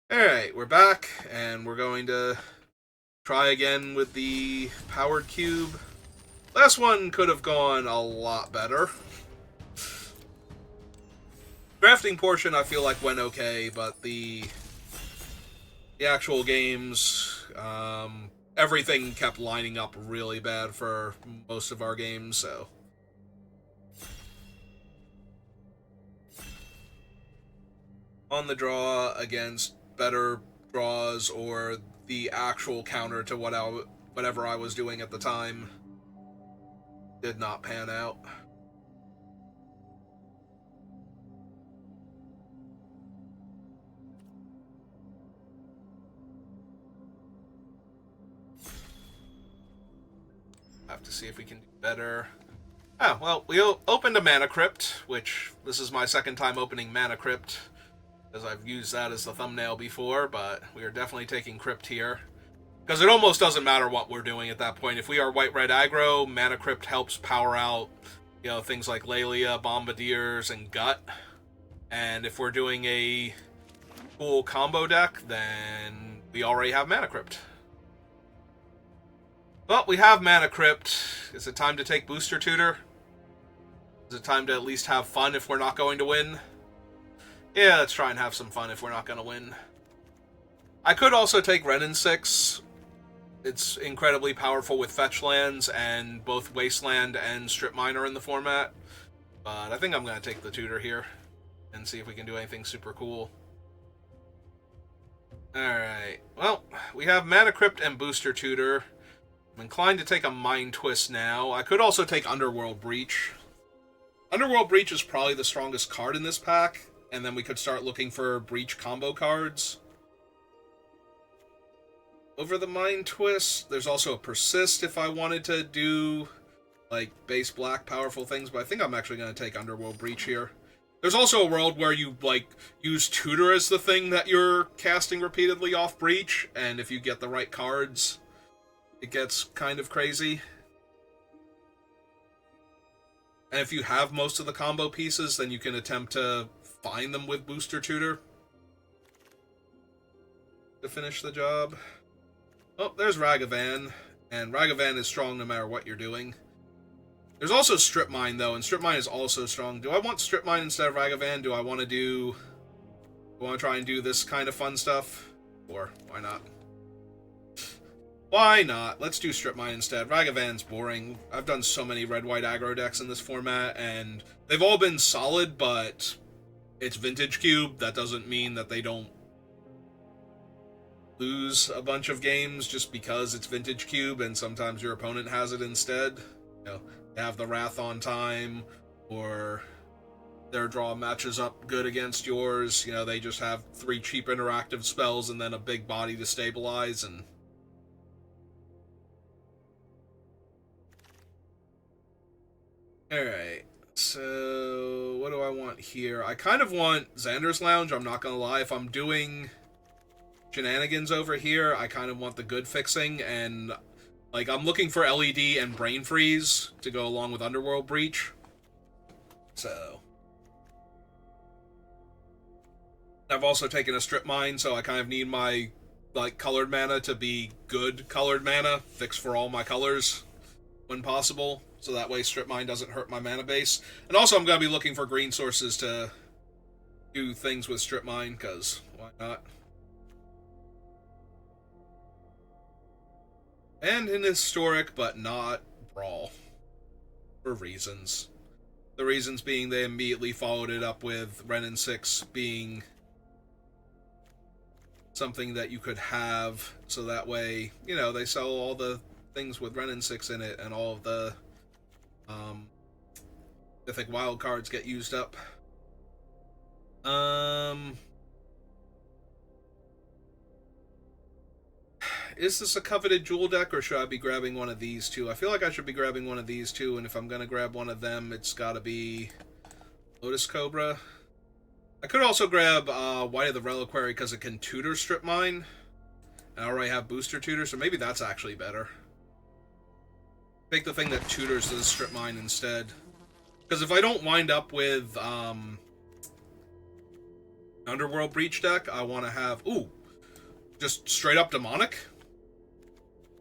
Alright, we're back, and we're going to try again with the powered cube. Last one could have gone a lot better. Drafting portion I feel like went okay, but the actual games, everything kept lining up really bad for most of our games, so. On the draw against better draws or the actual counter to whatever I was doing at the time did not pan out. Have to see if we can do better. Oh, well, we opened a Mana Crypt, which this is my second time opening Mana Crypt, as I've used that as the thumbnail before, but we are definitely taking Crypt here. Because it almost doesn't matter what we're doing at that point. If we are white-red aggro, Mana Crypt helps power out, things like Lelia, Bombardiers, and Gut. And if we're doing a full combo deck, then we already have Mana Crypt. Well, we have Mana Crypt. Is it time to take Booster Tutor? Is it time to at least have fun if we're not going to win? Yeah, let's try and have some fun if we're not going to win. I could also take Renin 6. It's incredibly powerful with fetch lands, and both Wasteland and Strip Mine are in the format. But I think I'm going to take the Tutor here and see if we can do anything super cool. Alright, well, we have Mana Crypt and Booster Tutor. I'm inclined to take a Mind Twist now. I could also take Underworld Breach. Underworld Breach is probably the strongest card in this pack, and then we could start looking for Breach combo cards. Over the Mind Twist, there's also a Persist if I wanted to do, like, base black powerful things, but I think I'm actually going to take Underworld Breach here. There's also a world where you, like, use Tutor as the thing that you're casting repeatedly off Breach, and if you get the right cards, it gets kind of crazy. And if you have most of the combo pieces, then you can attempt to find them with Booster Tutor to finish the job. Oh, there's Ragavan, and Ragavan is strong no matter what you're doing. There's also Strip Mine, though, and Strip Mine is also strong. Do I want Strip Mine instead of Ragavan? Do I want to try and do this kind of fun stuff? Or, why not? Why not? Let's do Strip Mine instead. Ragavan's boring. I've done so many red-white aggro decks in this format, and they've all been solid, but it's Vintage Cube. That doesn't mean that they don't lose a bunch of games just because it's Vintage Cube, and sometimes your opponent has it instead. They have the Wrath on time, or their draw matches up good against yours. They just have 3 cheap interactive spells and then a big body to stabilize, and alright, so what do I want here? I kind of want Xander's Lounge, I'm not gonna lie. If I'm doing shenanigans over here, I kind of want the good fixing, and like I'm looking for LED and Brain Freeze to go along with Underworld Breach. So I've also taken a Strip Mine, so I kind of need my colored mana to be good colored mana, fix for all my colors when possible, so that way Strip Mine doesn't hurt my mana base. And also I'm going to be looking for green sources to do things with Strip Mine, because why not? And in Historic, but not Brawl. For reasons. The reasons being they immediately followed it up with Renin 6 being something that you could have, so that way, they sell all the things with Renin 6 in it, and all of the Mythic wild cards get used up. Is this a coveted jewel deck, or should I be grabbing one of these two? I feel like I should be grabbing one of these two, and if I'm going to grab one of them, it's got to be Lotus Cobra. I could also grab White of the Reliquary because it can tutor Strip Mine. And I already have Booster Tutor, so maybe that's actually better. Take the thing that tutors the Strip Mine instead. Because if I don't wind up with Underworld Breach deck, I want to have... Ooh, just straight up Demonic?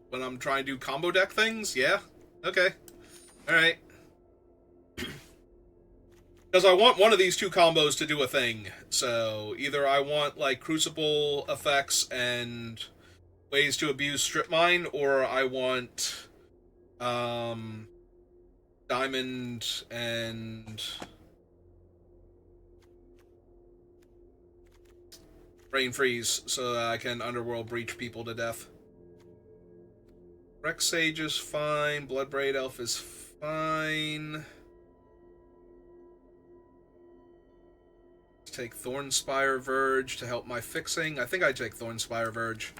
When I'm trying to do combo deck things? Yeah? Okay. Alright. Because I want one of these two combos to do a thing. So, either I want, like, Crucible effects and ways to abuse Strip Mine, or I want, Diamond and Brain Freeze, so that I can Underworld Breach people to death. Rex Sage is fine, Bloodbraid Elf is fine. Take Thornspire Verge to help my fixing. I think I take Thornspire Verge.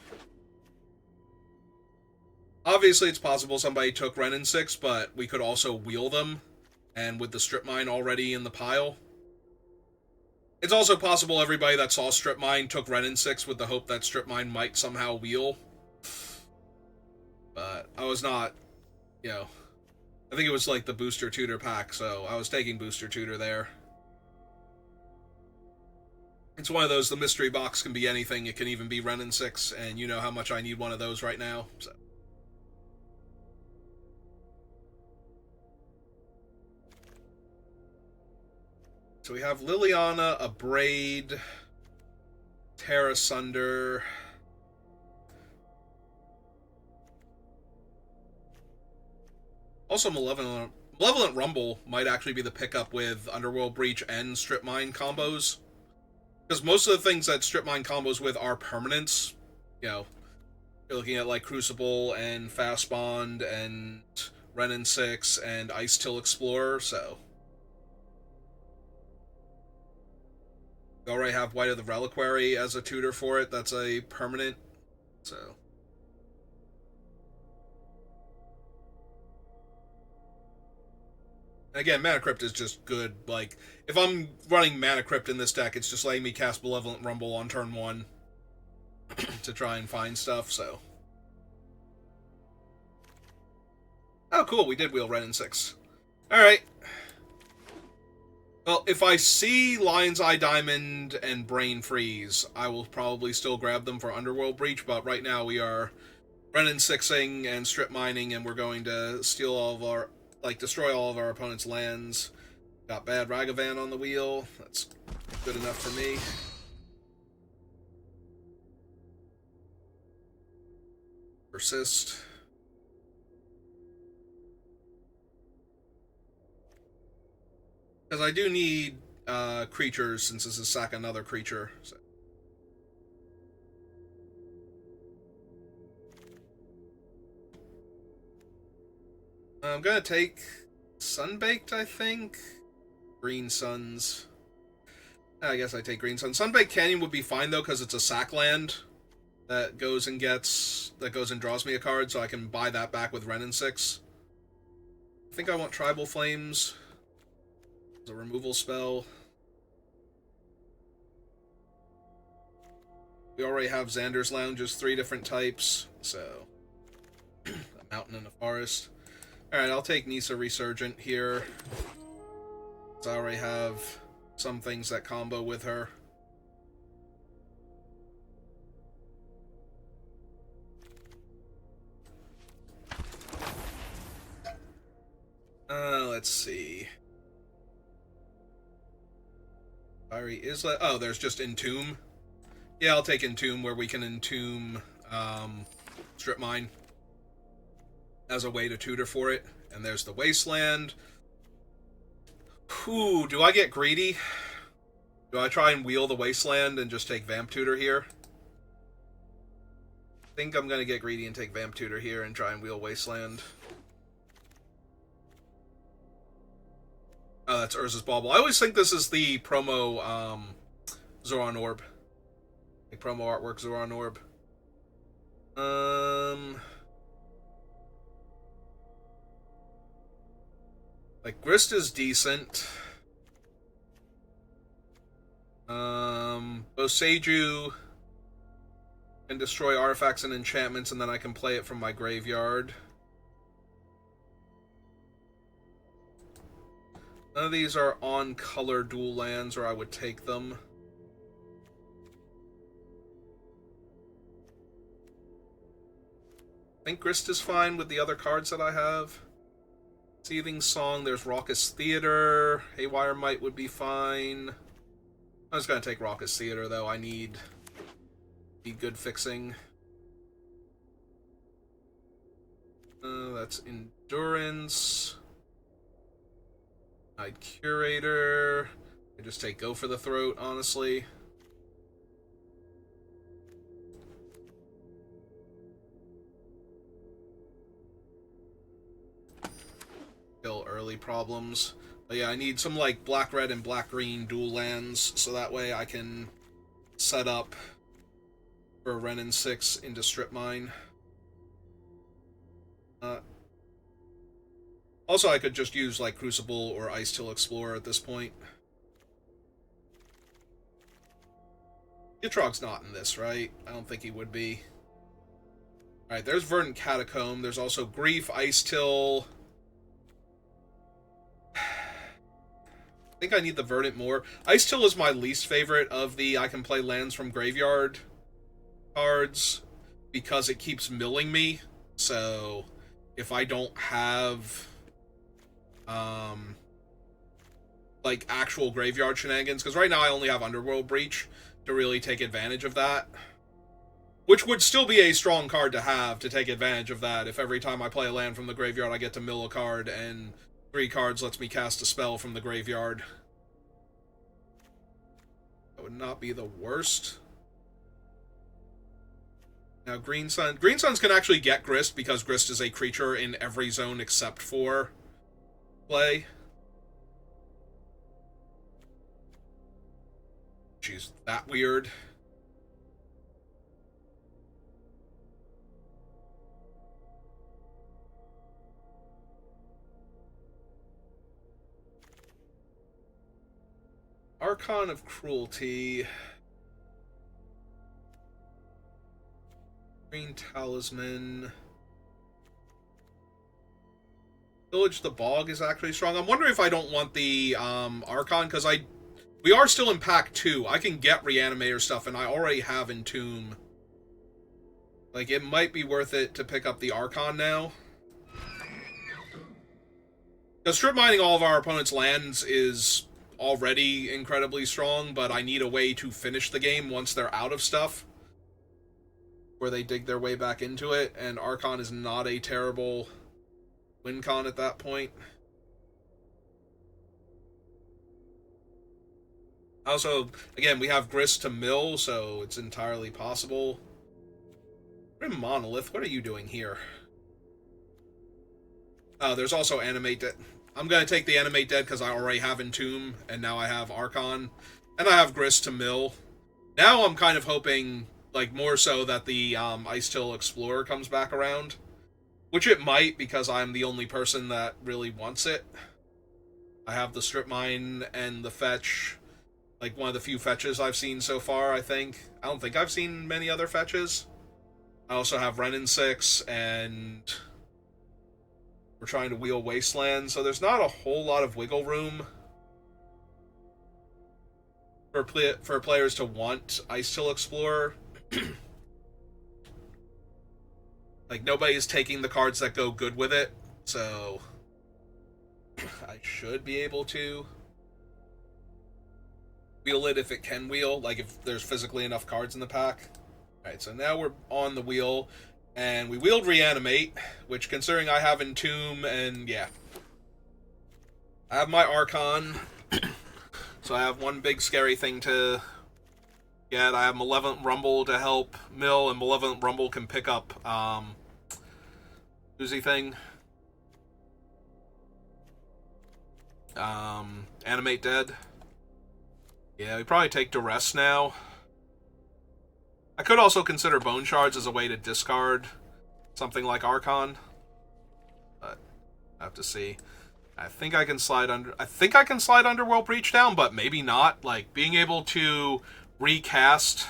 Obviously, it's possible somebody took Ren and 6, but we could also wheel them, and with the Strip Mine already in the pile. It's also possible everybody that saw Strip Mine took Ren and 6 with the hope that Strip Mine might somehow wheel. But I was not, you know... I think it was like the Booster Tutor pack, so I was taking Booster Tutor there. It's one of those, the mystery box can be anything. It can even be Ren and 6, and you know how much I need one of those right now. So we have Liliana, Abrade, Terra Sunder. Also, Malevolent Rumble might actually be the pickup with Underworld Breach and Strip Mine combos. Because most of the things that Strip Mine combos with are permanents. You know, you're looking at like Crucible and Fast Bond and Ren and 6 and Ice Till Explorer, so. We already have White of the Reliquary as a tutor for it. That's a permanent, so. And again, Mana Crypt is just good. Like, if I'm running Mana Crypt in this deck, it's just letting me cast Malevolent Rumble on turn 1 to try and find stuff, so. Oh, cool, we did wheel Ren and 6. Alright. Well, if I see Lion's Eye Diamond and Brain Freeze, I will probably still grab them for Underworld Breach, but right now we are Ren and 6ing and Strip Mining, and we're going to steal all of our... like, destroy all of our opponent's lands. Got bad Ragavan on the wheel. That's good enough for me. Persist. Because I do need creatures, since this is sack another creature. So. I'm gonna take Sunbaked, I think. Green Suns. I guess I take Green Suns. Sunbaked Canyon would be fine though, because it's a sack land that goes and draws me a card, so I can buy that back with Ren and 6. I think I want Tribal Flames as a removal spell. We already have Xander's Lounges, 3 different types, so a mountain and a forest. Alright, I'll take Nissa Resurgent here. I already have some things that combo with her. Let's see. Fiery Isla. Oh, there's just Entomb. Yeah, I'll take Entomb, where we can Entomb Strip Mine as a way to tutor for it. And there's the Wasteland. Ooh, do I get greedy? Do I try and wheel the Wasteland and just take Vamp Tutor here? I think I'm going to get greedy and take Vamp Tutor here and try and wheel Wasteland. Oh, that's Urza's Bauble. I always think this is the promo Zoran Orb. Like promo artwork Zoran Orb. Like, Grist is decent. Boseiju can destroy artifacts and enchantments, and then I can play it from my graveyard. None of these are on color dual lands, or I would take them. think Grist is fine with the other cards that I have. Seething Song, there's Raucous Theater. Haywire Might would be fine. I'm just going to take Raucous Theater, though. I need good fixing. That's Endurance. Night Curator. I just take Go for the Throat, honestly. Kill early problems. But yeah, I need some like black-red and black-green dual lands, so that way I can set up for Renin 6 into Strip Mine. Also, I could just use like Crucible or Ice-Till Explorer at this point. Gitrog's not in this, right? I don't think he would be. Alright, there's Verdant Catacomb. There's also Grief, Ice-Till. I think I need the Verdant more. Ice-Till is my least favorite of the I can play lands from graveyard cards because it keeps milling me. So if I don't have like actual graveyard shenanigans, because right now I only have Underworld Breach to really take advantage of that, which would still be a strong card to have to take advantage of that if every time I play a land from the graveyard I get to mill a card and 3 cards lets me cast a spell from the graveyard. That would not be the worst. Now, Green Sun. Green Suns can actually get Grist because Grist is a creature in every zone except for play. She's that weird. Archon of Cruelty. Green Talisman. Village the Bog is actually strong. I'm wondering if I don't want the Archon, because we are still in Pack 2. I can get Reanimator stuff, and I already have Entomb. Like, it might be worth it to pick up the Archon now. Because strip mining all of our opponent's lands is already incredibly strong, but I need a way to finish the game once they're out of stuff, where they dig their way back into it, and Archon is not a terrible win con at that point. Also, again, we have Grist to mill, so it's entirely possible. Grim Monolith, what are you doing here? Oh, there's also Animate Dead. I'm going to take the Animate Dead because I already have Entomb, and now I have Archon. And I have Grist to mill. Now I'm kind of hoping, like, more so that the Ice-Till Explorer comes back around. Which it might, because I'm the only person that really wants it. I have the Strip Mine and the Fetch. Like, one of the few fetches I've seen so far, I think. I don't think I've seen many other fetches. I also have Renin 6, and we're trying to wheel Wasteland, so there's not a whole lot of wiggle room for players to want Ice-Till Explorer. Like, nobody is taking the cards that go good with it, so I should be able to wheel it if it can wheel, like if there's physically enough cards in the pack. Alright, so now we're on the wheel, and we wheeled Reanimate, which, considering I have Entomb, and yeah. I have my Archon, so I have one big scary thing to get. I have Malevolent Rumble to help mill, and Malevolent Rumble can pick up, Uzi thing. Animate Dead. Yeah, we probably take Duress now. I could also consider Bone Shards as a way to discard something like Archon, but I have to see. I think I can slide Underworld Breach down, but maybe not. Like, being able to recast.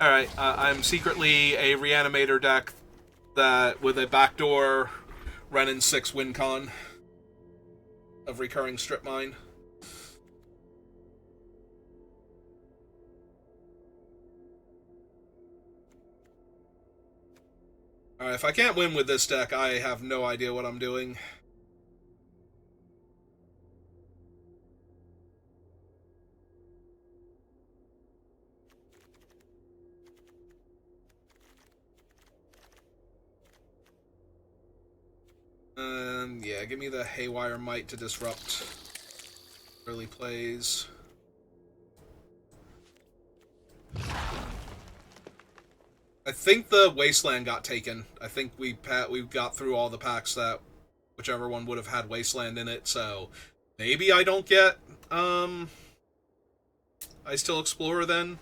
Alright, I'm secretly a Reanimator deck that with a backdoor Renin 6 win con of recurring Strip Mine. Alright, if I can't win with this deck, I have no idea what I'm doing. Yeah, give me the Haywire Might to disrupt early plays. I think the Wasteland got taken. I think we got through all the packs that whichever one would have had Wasteland in it, so maybe I don't get Ice Till Explorer then.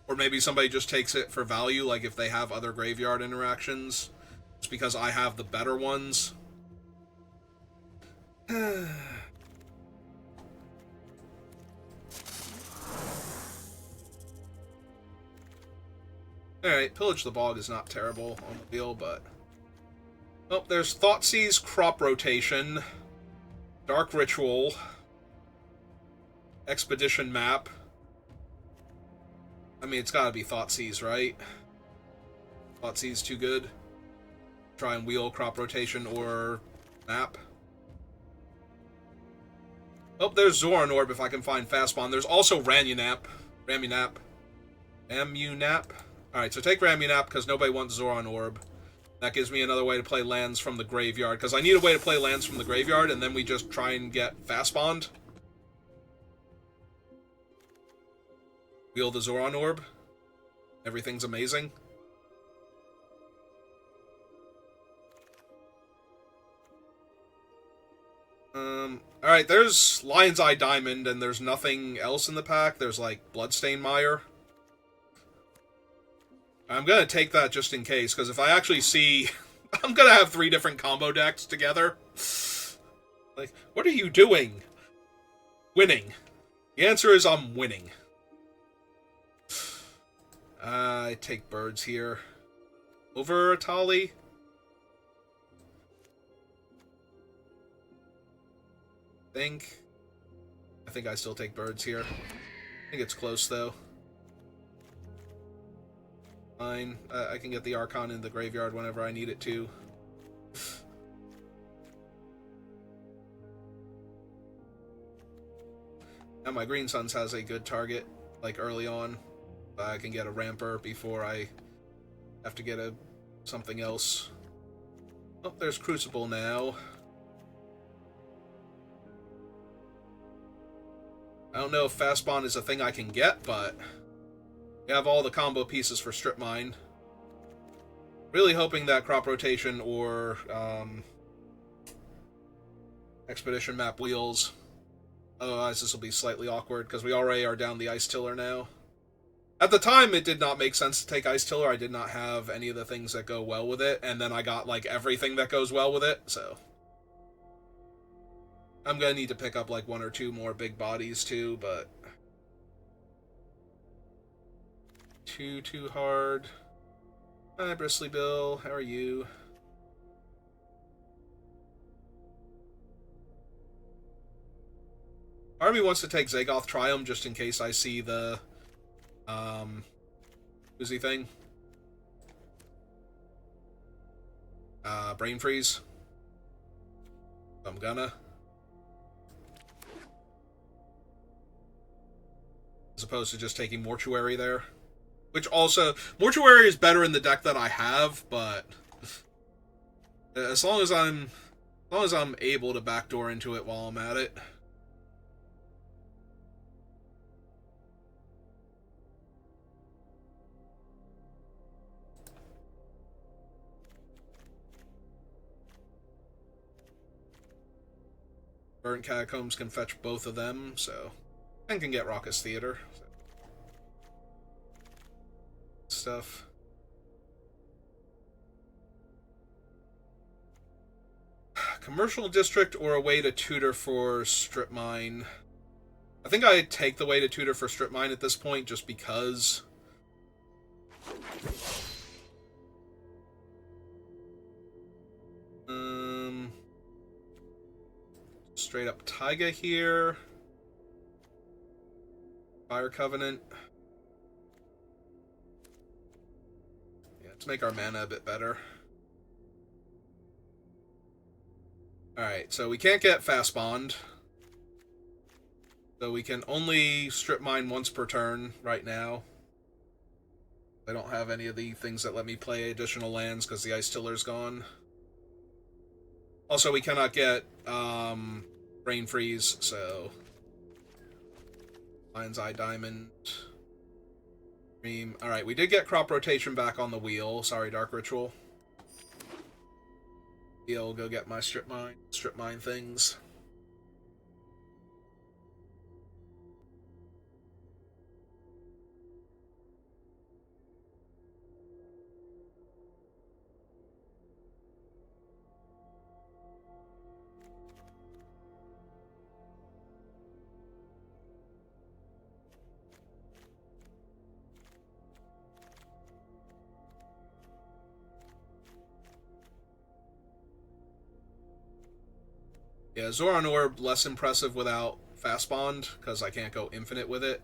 Or maybe somebody just takes it for value, like if they have other graveyard interactions. Just because I have the better ones. Alright, Pillage the Bog is not terrible on the wheel, but... Oh, there's Thoughtseize, Crop Rotation, Dark Ritual, Expedition Map. I mean, it's gotta be Thoughtseize, right? Thoughtseize too good. Try and wheel Crop Rotation or Map. Oh, there's Zoran Orb if I can find Fastbond. There's also Ramunap. Alright, so take Ramunap because nobody wants Zoran Orb. That gives me another way to play lands from the graveyard, because I need a way to play lands from the graveyard, and then we just try and get Fastbond. Wheel the Zoran Orb. Everything's amazing. Alright, there's Lion's Eye Diamond, and there's nothing else in the pack. There's, like, Bloodstained Mire. I'm gonna take that just in case, because if I actually see... I'm gonna have 3 different combo decks together. Like, what are you doing? Winning. The answer is I'm winning. I take birds here. Over Atali. I think I still take birds here. I think it's close, though. Fine. I can get the Archon in the graveyard whenever I need it to. Now my Green Suns has a good target, like, early on. I can get a Ramper before I have to get something else. Oh, there's Crucible now. I don't know if Fastbond is a thing I can get, but we have all the combo pieces for Strip Mine. Really hoping that Crop Rotation or Expedition Map wheels. Otherwise this will be slightly awkward, because we already are down the Ice Tiller now. At the time, it did not make sense to take Ice Tiller. I did not have any of the things that go well with it, and then I got, like, everything that goes well with it, so... I'm gonna need to pick up, like, 1 or 2 more big bodies, too, but... Too hard. Hi, Bristly Bill. How are you? Army wants to take Zagoth Triumph just in case I see the... Who's thing? Brain Freeze. I'm gonna. As opposed to just taking Mortuary there. Which also... Mortuary is better in the deck that I have, but... As long as I'm able to backdoor into it while I'm at it. Burnt Catacombs can fetch both of them, so... And can get Raucous Theater. Stuff. Commercial District or a way to tutor for Strip Mine. I think I'd take the way to tutor for Strip Mine at this point, just because... Straight up Taiga here. Fire Covenant. Yeah, to make our mana a bit better. Alright, so we can't get Fast Bond. So we can only strip mine once per turn right now. I don't have any of the things that let me play additional lands because the Ice Tiller's gone. Also, we cannot get Brain Freeze, so... Lion's Eye Diamond. Dream. Alright, we did get Crop Rotation back on the wheel. Sorry, Dark Ritual. I'll go get my strip mine things. Yeah, Zoran Orb, less impressive without Fast Bond, because I can't go infinite with it.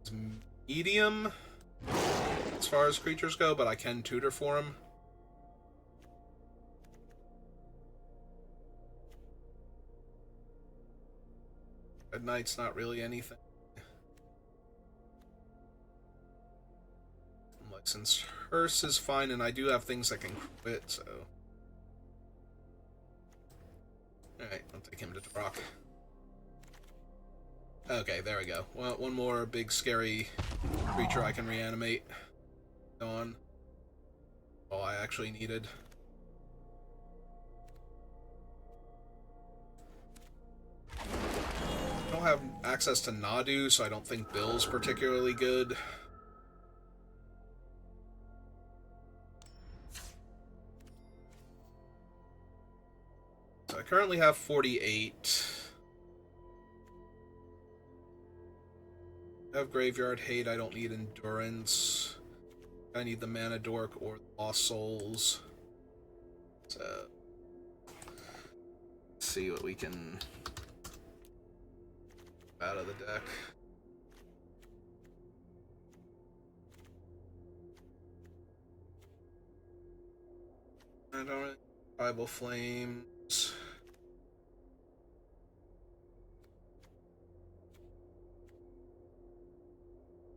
It's medium as far as creatures go, but I can tutor for him. Red Knight's not really anything. Since Hearse is fine, and I do have things that can quit, so... Alright, I'll take him to Rock. Okay, there we go. Well, one more big, scary creature I can reanimate. On. All I actually needed. I don't have access to Nadu, so I don't think Bill's particularly good. So I currently have 48. I have Graveyard Hate, I don't need Endurance. I need the Mana Dork or the Lost Souls. So, let's see what we can out of the deck. I don't Tribal Flames.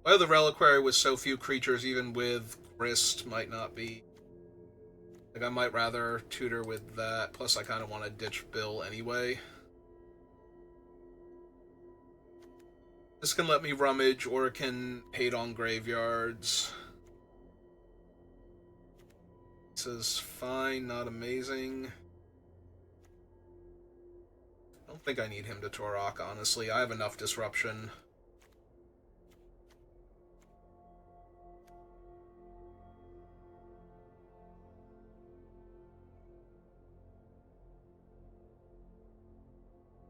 Why the Reliquary with so few creatures, even with Grist, might not be. Like, I might rather tutor with that. Plus, I kind of want to ditch Bill anyway. This can let me rummage, or it can hate on graveyards. This is fine, not amazing. I don't think I need him to Torok, honestly. I have enough disruption.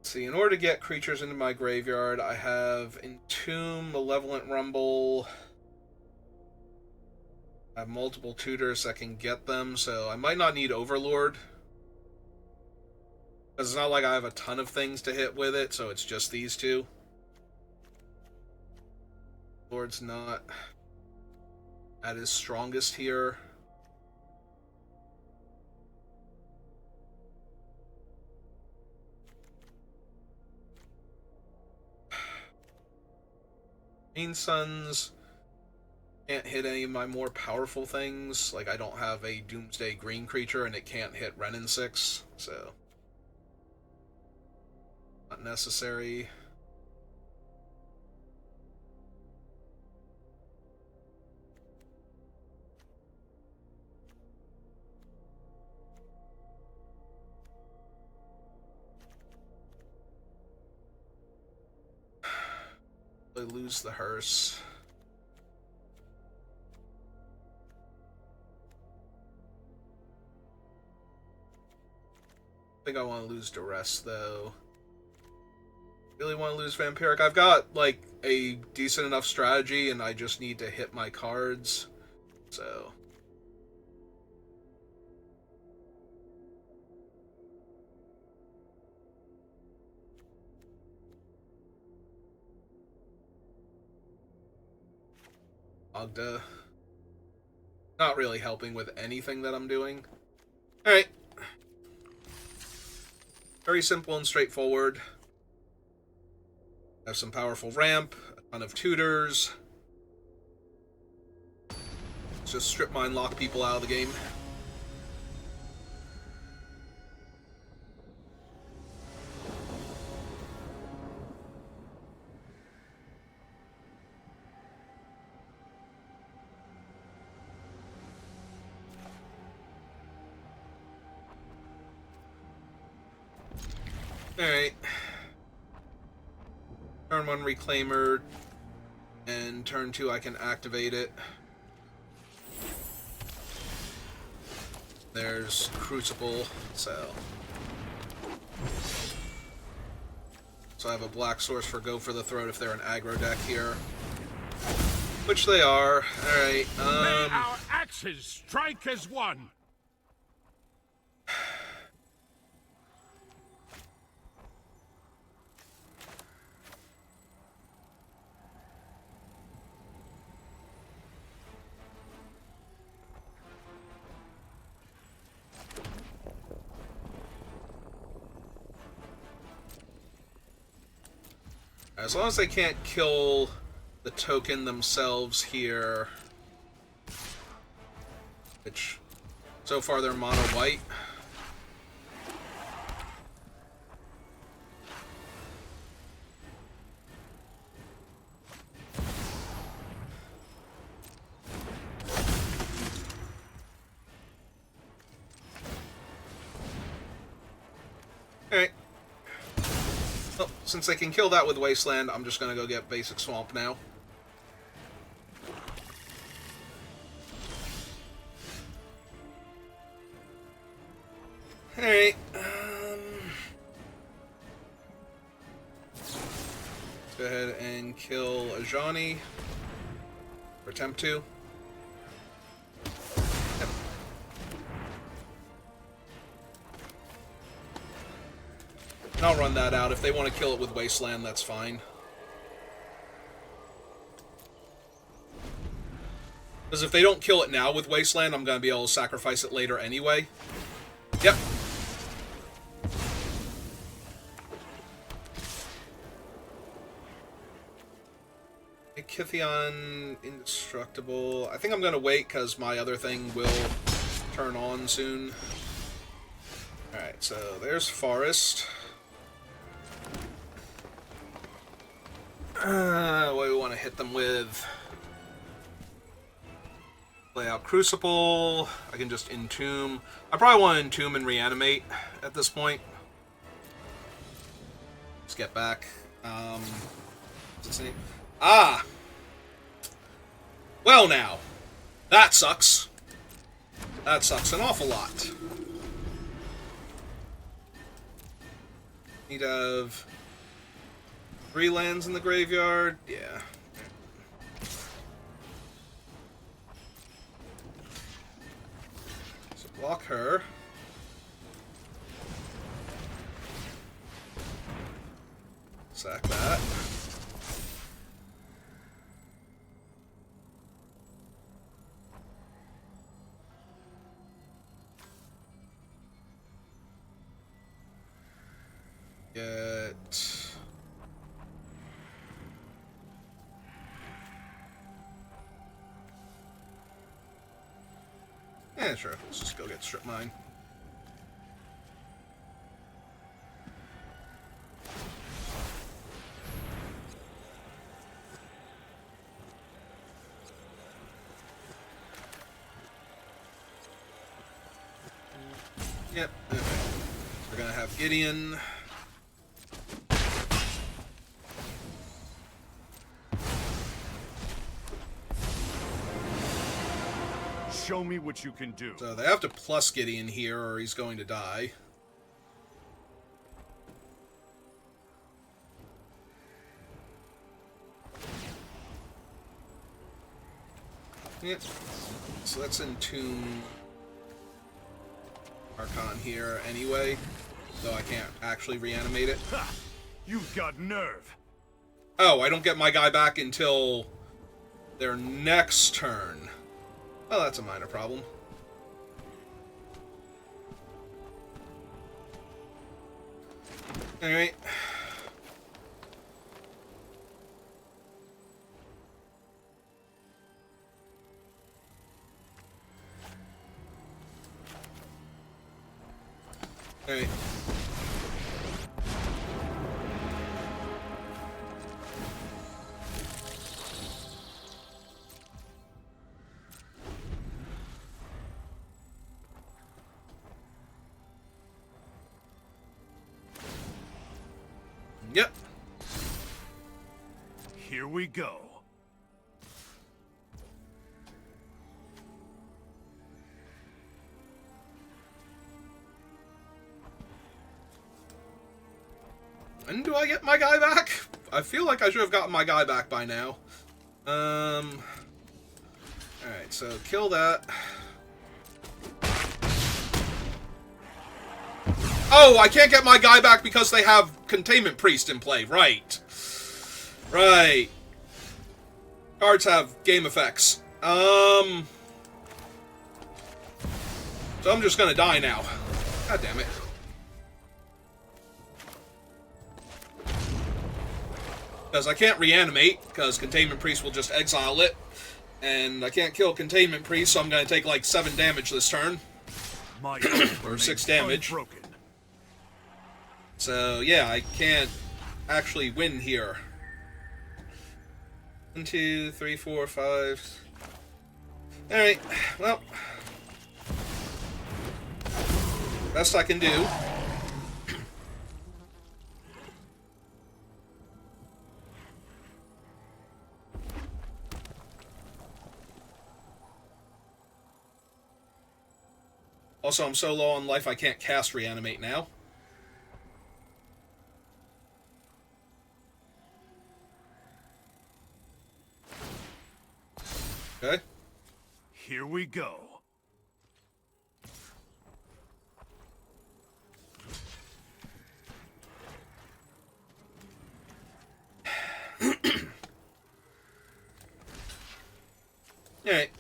See, in order to get creatures into my graveyard, I have Entomb, Malevolent Rumble. I have multiple tutors that can get them, so I might not need Overlord. Because it's not like I have a ton of things to hit with it, so it's just these two. Lord's not at his strongest here. Main Suns can't hit any of my more powerful things. Like, I don't have a Doomsday green creature, and it can't hit Renin 6, so... not necessary. I lose the hearse. I think I want to lose Duress, though. Really want to lose Vampiric. I've got, like, a decent enough strategy, and I just need to hit my cards. So... Ogda. not really helping with anything that I'm doing. Alright. Very simple and straightforward. Have some powerful ramp, a ton of tutors. Let's just strip mine, lock people out of the game. Alright. Turn 1 Reclaimer, and turn 2 I can activate it. There's Crucible, so I have a black source for Go for the Throat if they're an aggro deck here. Which they are. Alright, May our axes strike as one! As long as they can't kill the token themselves here, which so far they're mono white. Alright. Oh, since they can kill that with Wasteland, I'm just gonna go get basic Swamp now. Alright, let's go ahead and kill Ajani, or attempt to. Yep. And I'll run that out. If they want to kill it with Wasteland, that's fine. Because if they don't kill it now with Wasteland, I'm going to be able to sacrifice it later anyway. Yep. Kythion Indestructible. I think I'm going to wait because my other thing will turn on soon. Alright, so there's Forest. What do we want to hit them with? Play out Crucible. I can just Entomb. I probably want to Entomb and Reanimate at this point. Let's get back. What's its name? Ah! Well now. That sucks. That sucks an awful lot. Need to have 3 lands in the graveyard. Yeah. So block her. Sack that. Get... Yeah, sure. Let's just go get Strip Mine. Yep, okay. We're gonna have Gideon. Show me what you can do. So they have to plus Gideon here or he's going to die. Yep. So let's Entomb Archon here anyway, though I can't actually reanimate it. Ha! You've got nerve. Oh, I don't get my guy back until their next turn. Well, that's a minor problem. Alright. Alright. Yep. Here we go. When do I get my guy back? I feel like I should have gotten my guy back by now. Alright, so kill that. Oh, I can't get my guy back because they have Containment Priest in play. Right. Right. Cards have game effects. So I'm just gonna die now. God damn it. Because I can't reanimate, because Containment Priest will just exile it. And I can't kill Containment Priest, so I'm going to take like 7 damage this turn. My Or 6 damage. Unbroken. So, yeah, I can't actually win here. 1, 2, 3, 4, 5. Alright, well. Best I can do. Also, I'm so low on life I can't cast Reanimate now. Okay. Here we go. Alright.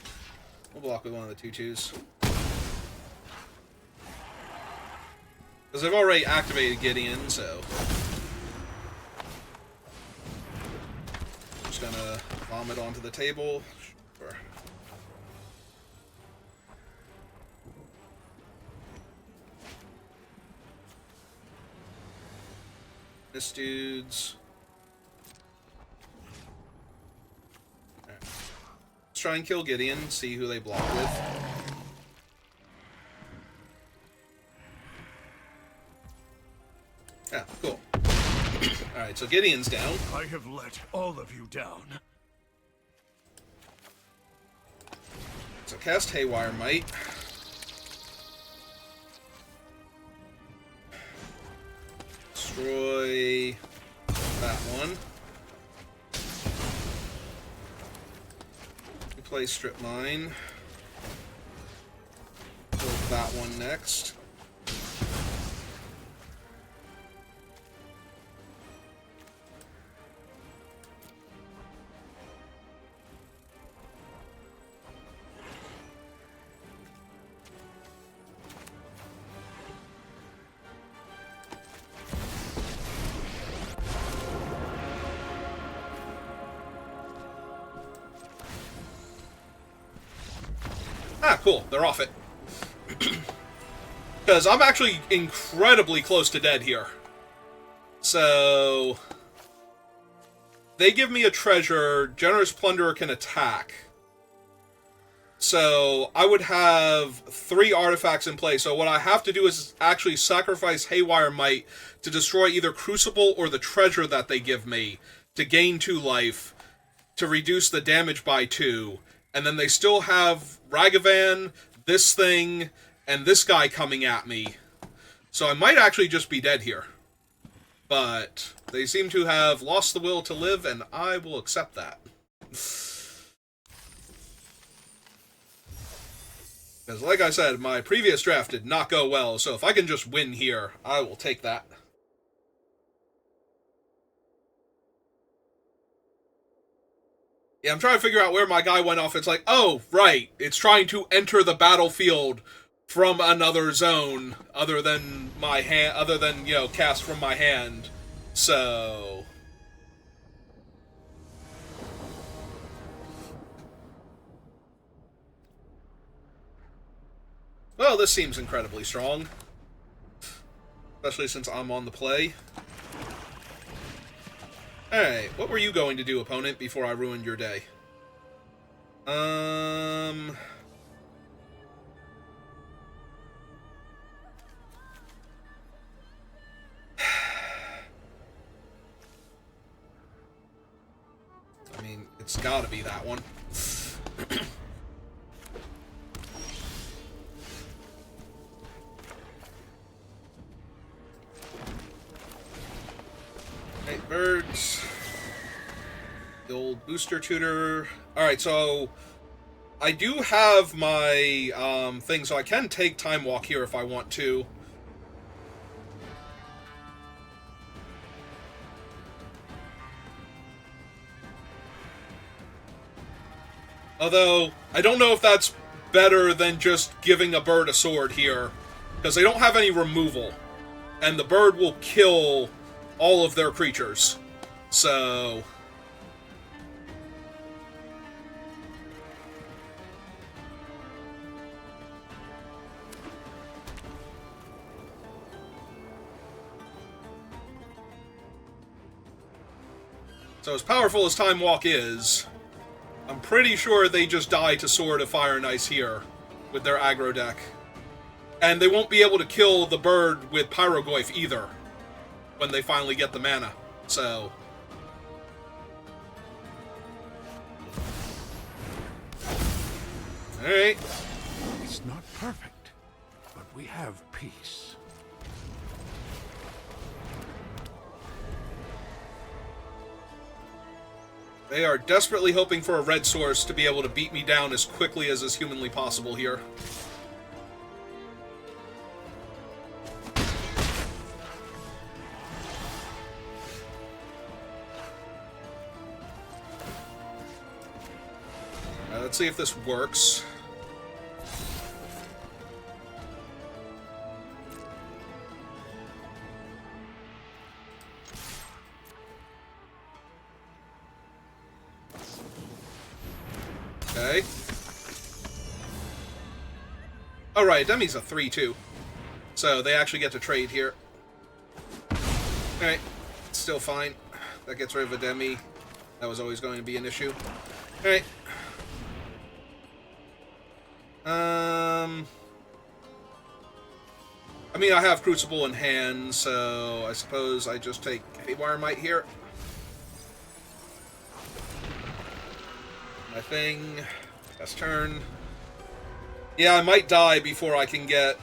We'll block with one of the 2/2s. Because I've already activated Gideon, so... I'm just gonna vomit onto the table. Sure. This dude's... Right. Let's try and kill Gideon, see who they block with. Yeah, cool. Alright, so Gideon's down. I have let all of you down. So cast Haywire Might. Destroy that one. Play Strip Mine. Kill that one next. Ah, cool. They're off it. Because I'm actually incredibly close to dead here. So... They give me a treasure. Generous Plunderer can attack. So I would have 3 artifacts in play. So what I have to do is actually sacrifice Haywire Might to destroy either Crucible or the treasure that they give me to gain 2 life, to reduce the damage by 2. And then they still have Ragavan, this thing, and this guy coming at me. So I might actually just be dead here. But they seem to have lost the will to live, and I will accept that. Because like I said, my previous draft did not go well, so if I can just win here, I will take that. Yeah, I'm trying to figure out where my guy went off. It's like, oh, right. It's trying to enter the battlefield from another zone other than my hand, other than, cast from my hand. So... Well, this seems incredibly strong. Especially since I'm on the play. Alright, what were you going to do, opponent, before I ruined your day? I mean, it's gotta be that one. Eight birds. The old booster tutor. Alright, so I do have my thing, so I can take Time Walk here if I want to. Although, I don't know if that's better than just giving a bird a sword here, because they don't have any removal, and the bird will kill all of their creatures. So... So as powerful as Time Walk is, I'm pretty sure they just die to Sword of Fire and Ice here with their aggro deck. And they won't be able to kill the bird with Pyrogoyf either when they finally get the mana. So... Alright. It's not perfect, but we have peace. They are desperately hoping for a red source to be able to beat me down as quickly as is humanly possible here. Let's see if this works. Okay. Alright, Demi's a 3-2. So they actually get to trade here. Alright, still fine. That gets rid of a Demi. That was always going to be an issue. Alright. I mean, I have Crucible in hand, so I suppose I just take Haywire Might here. My thing. Last turn. Yeah, I might die before I can get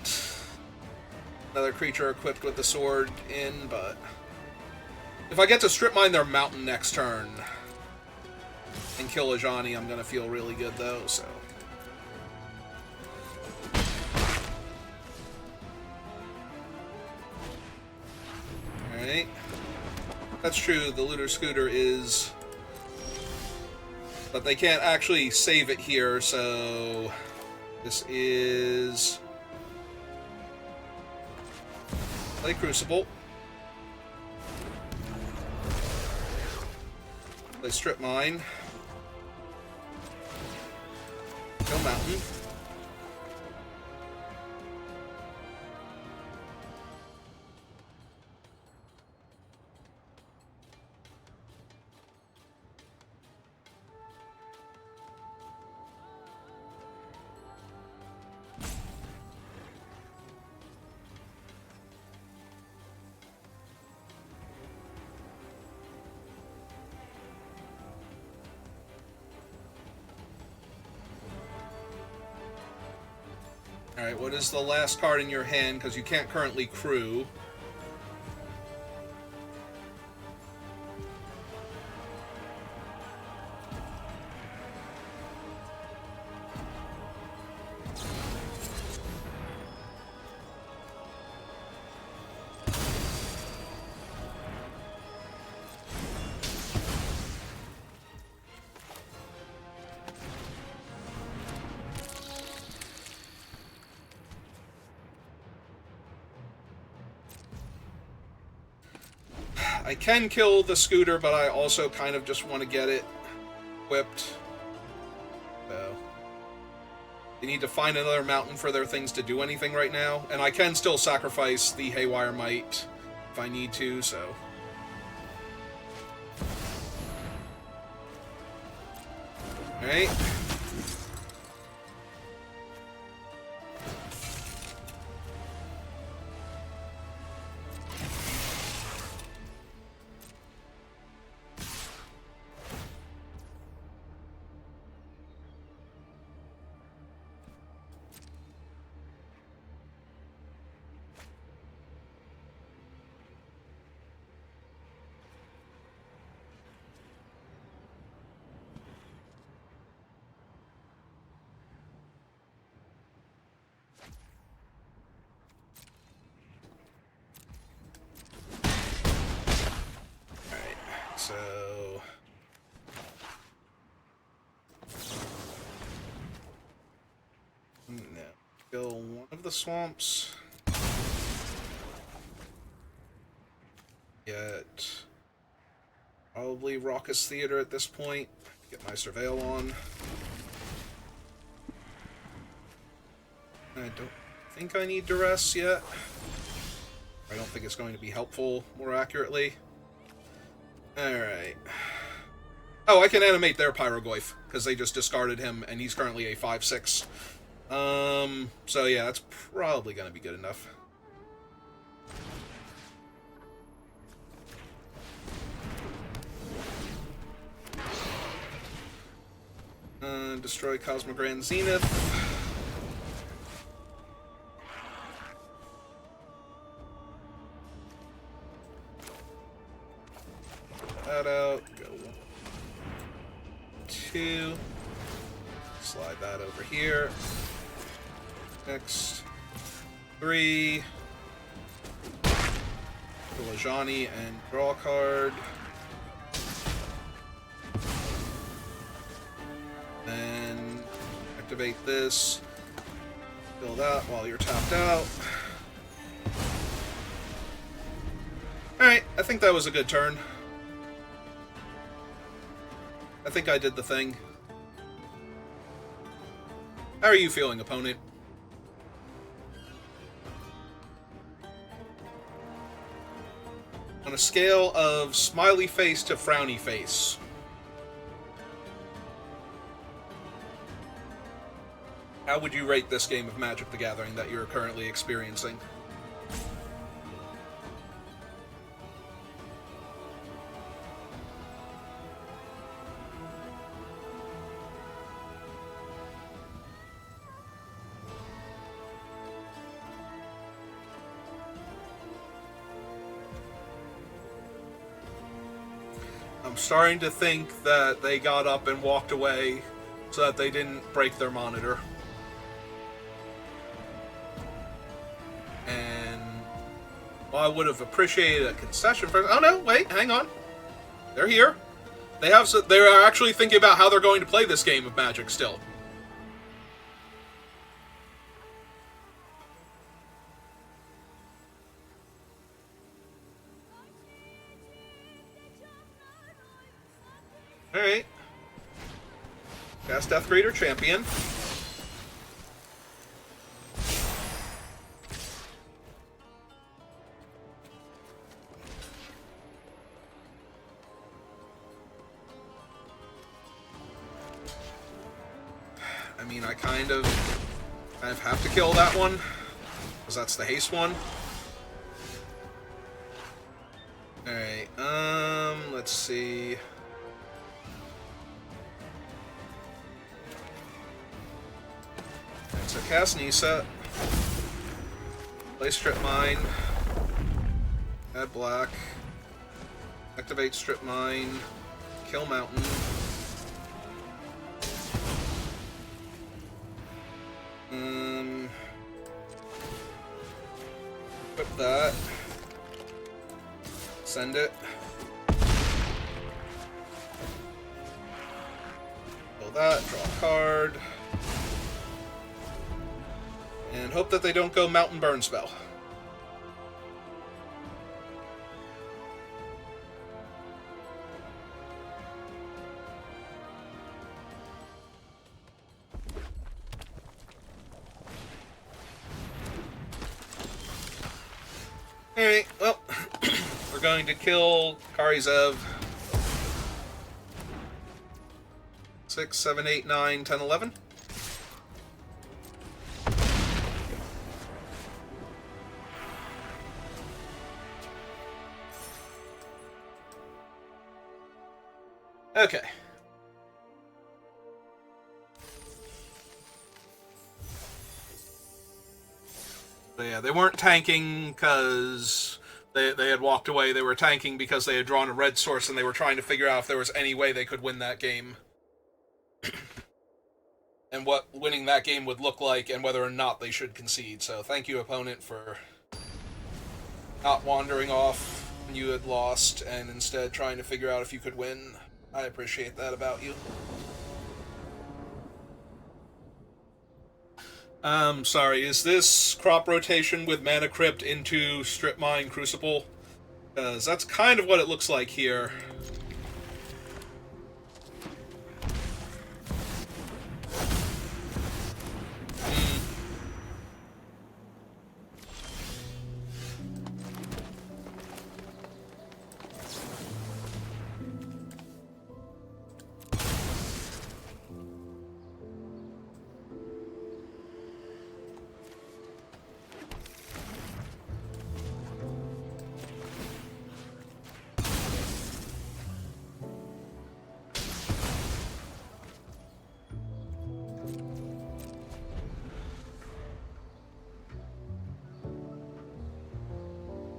another creature equipped with the sword in, but... If I get to Strip Mine their mountain next turn and kill Ajani, I'm gonna feel really good, though, so... Alright. That's true, the Looter Scooter is... But they can't actually save it here, so... This is... Play Crucible. Play Strip Mine. Go Mountain. Alright, what is the last card in your hand? Because you can't currently crew. I can kill the scooter, but I also kind of just want to get it equipped. So they need to find another mountain for their things to do anything right now. And I can still sacrifice the Haywire Might if I need to, so... Alright. So... No. Kill one of the swamps. Get... Probably Raucous Theater at this point. Get my Surveil on. I don't think I need Duress yet. I don't think it's going to be helpful, more accurately. Alright. Oh, I can animate their Pyrogoyf, because they just discarded him, and he's currently a 5/6. So yeah, that's probably going to be good enough. Destroy Cosmogrand Zenith. That out. Go 1, 2. Slide that over here. Next 3. Lajani and draw a card. Then activate this. Kill that while you're tapped out. Alright, I think that was a good turn. I think I did the thing. How are you feeling, opponent? On a scale of smiley face to frowny face, how would you rate this game of Magic the Gathering that you're currently experiencing? I'm starting to think that they got up and walked away so that they didn't break their monitor. And well, I would have appreciated a concession for... Oh no, wait, hang on. They're here. They are actually thinking about how they're going to play this game of Magic still. Alright. Cast Deathcreator Champion. I mean, I kind of have to kill that one, because that's the haste one. Alright, let's see... So cast Nissa, play Strip Mine, add black, activate Strip Mine, kill Mountain, equip that, send it, kill that, draw a card. And hope that they don't go Mountain Burn spell. Alright, well, we're going to kill Karizev. 6, 7, 8, 9, 10, 11. Okay. But yeah, they weren't tanking because they had walked away. They were tanking because they had drawn a red source and they were trying to figure out if there was any way they could win that game. And what winning that game would look like and whether or not they should concede. So thank you, opponent, for not wandering off when you had lost and instead trying to figure out if you could win. I appreciate that about you. Sorry, is this crop rotation with Mana Crypt into Strip Mine Crucible? Because that's kind of what it looks like here.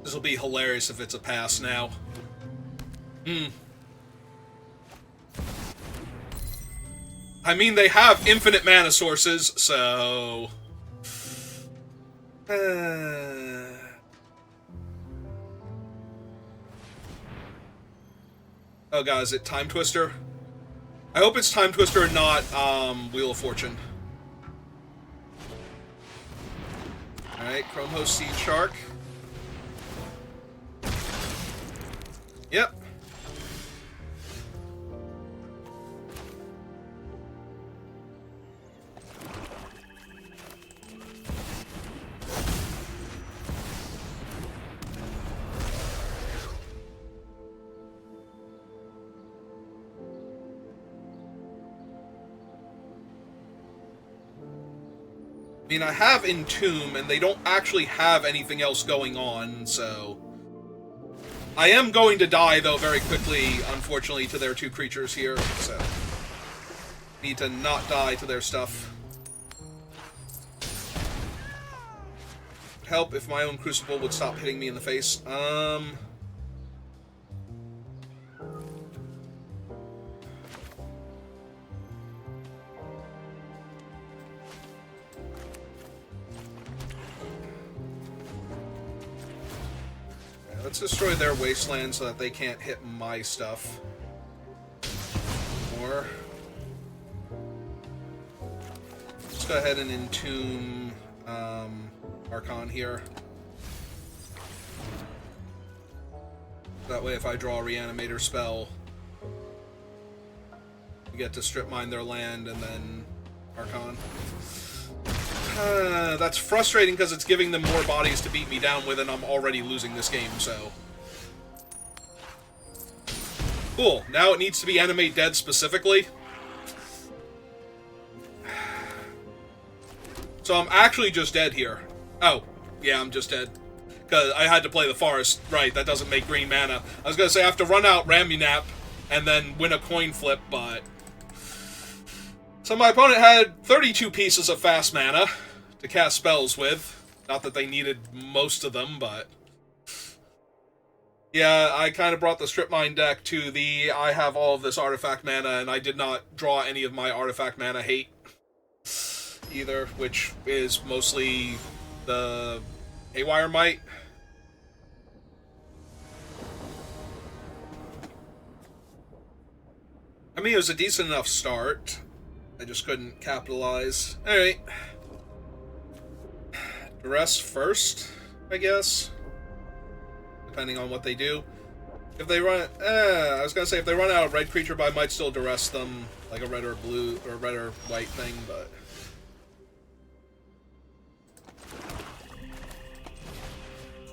This will be hilarious if it's a pass now. I mean, they have infinite mana sources, so... Oh god, is it Time Twister? I hope it's Time Twister and not, Wheel of Fortune. Alright, Chrome Host Seed Shark. Yep. I mean, I have Entomb, and they don't actually have anything else going on, so... I am going to die, though, very quickly, unfortunately, to their two creatures here, so... Need to not die to their stuff. Would help if my own Crucible would stop hitting me in the face. Let's destroy their wasteland so that they can't hit my stuff. Or... let's go ahead and entomb Archon here. That way if I draw a Reanimator spell, we get to strip mine their land and then Archon. That's frustrating because it's giving them more bodies to beat me down with, and I'm already losing this game, so... Cool. Now it needs to be Animate Dead specifically. So I'm actually just dead here. Oh, yeah, I'm just dead. Because I had to play the Forest. Right, that doesn't make green mana. I was going to say I have to run out Ramunap and then win a coin flip, but... So my opponent had 32 pieces of fast mana to cast spells with. Not that they needed most of them, but... Yeah, I kind of brought the Strip Mine deck to the I have all of this artifact mana, and I did not draw any of my artifact mana hate either, which is mostly the Haywire Might. I mean, it was a decent enough start. I just couldn't capitalize. Alright. Duress first, I guess. Depending on what they do. If they run... I was gonna say, if they run out of red creature, but I might still duress them, like a red or blue, or red or white thing, but...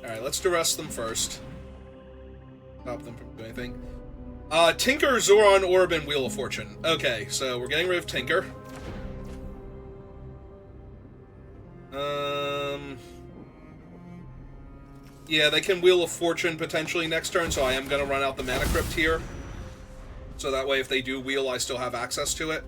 Alright, let's duress them first. Stop them from doing anything. Tinker, Zoran, Orb, and Wheel of Fortune. Okay, so we're getting rid of Tinker. Yeah, they can Wheel of Fortune potentially next turn, so I am going to run out the Mana Crypt here. So that way if they do wheel, I still have access to it.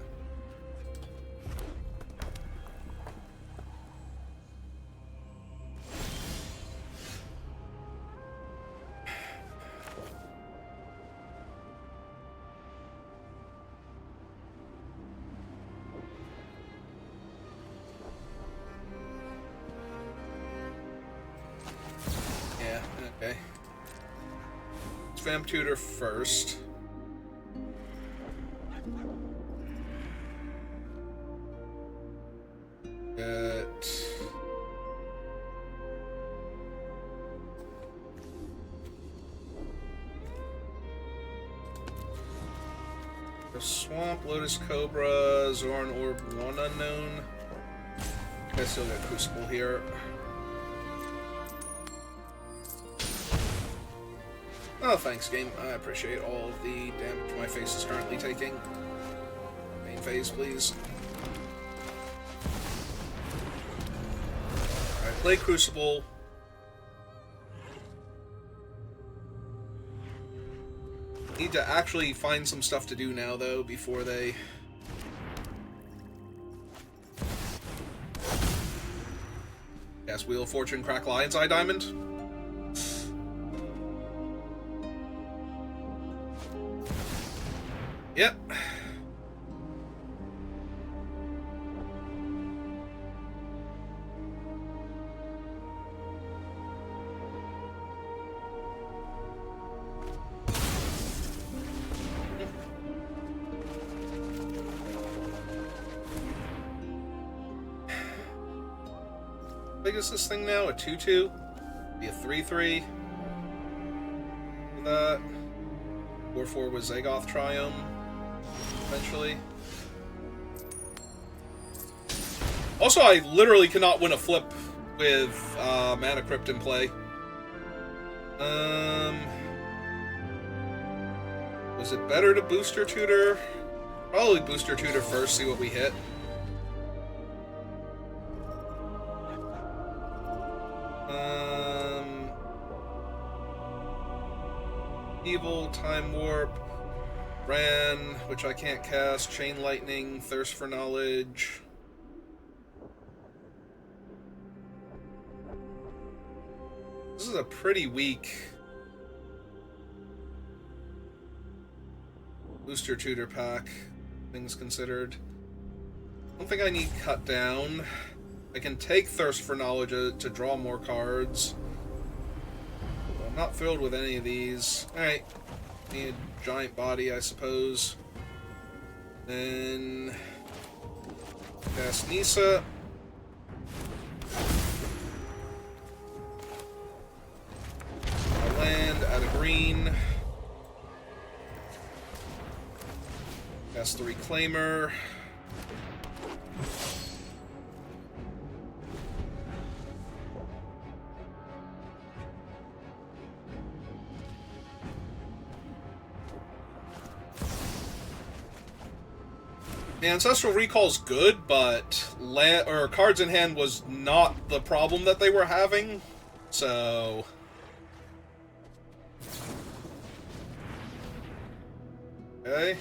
Okay. Let's Vamp Tutor first. Swamp, Lotus Cobra, Zoran Orb, one unknown. I still got Crucible here. Oh, thanks, game. I appreciate all of the damage my face is currently taking. Main phase, please. Alright, play Crucible. Need to actually find some stuff to do now, though, before they... Cast Wheel of Fortune, crack Lion's Eye Diamond. Yep. How big is this thing now? A 2/2? Be a 3/3? That 4/4 with Zagoth Triumph. Eventually. Also, I literally cannot win a flip with Mana Crypt in play. Was it better to Booster Tutor? Probably Booster Tutor first, see what we hit. Evil, Time Warp, Ran, which I can't cast, Chain Lightning, Thirst for Knowledge. This is a pretty weak Booster Tutor pack, things considered. I don't think I need Cut Down. I can take Thirst for Knowledge to draw more cards. I'm not thrilled with any of these. Alright. Need a giant body, I suppose. Then... cast Nissa. I land, add a green. Cast the Reclaimer. The Ancestral Recall's good, but cards in hand was not the problem that they were having, so... Okay.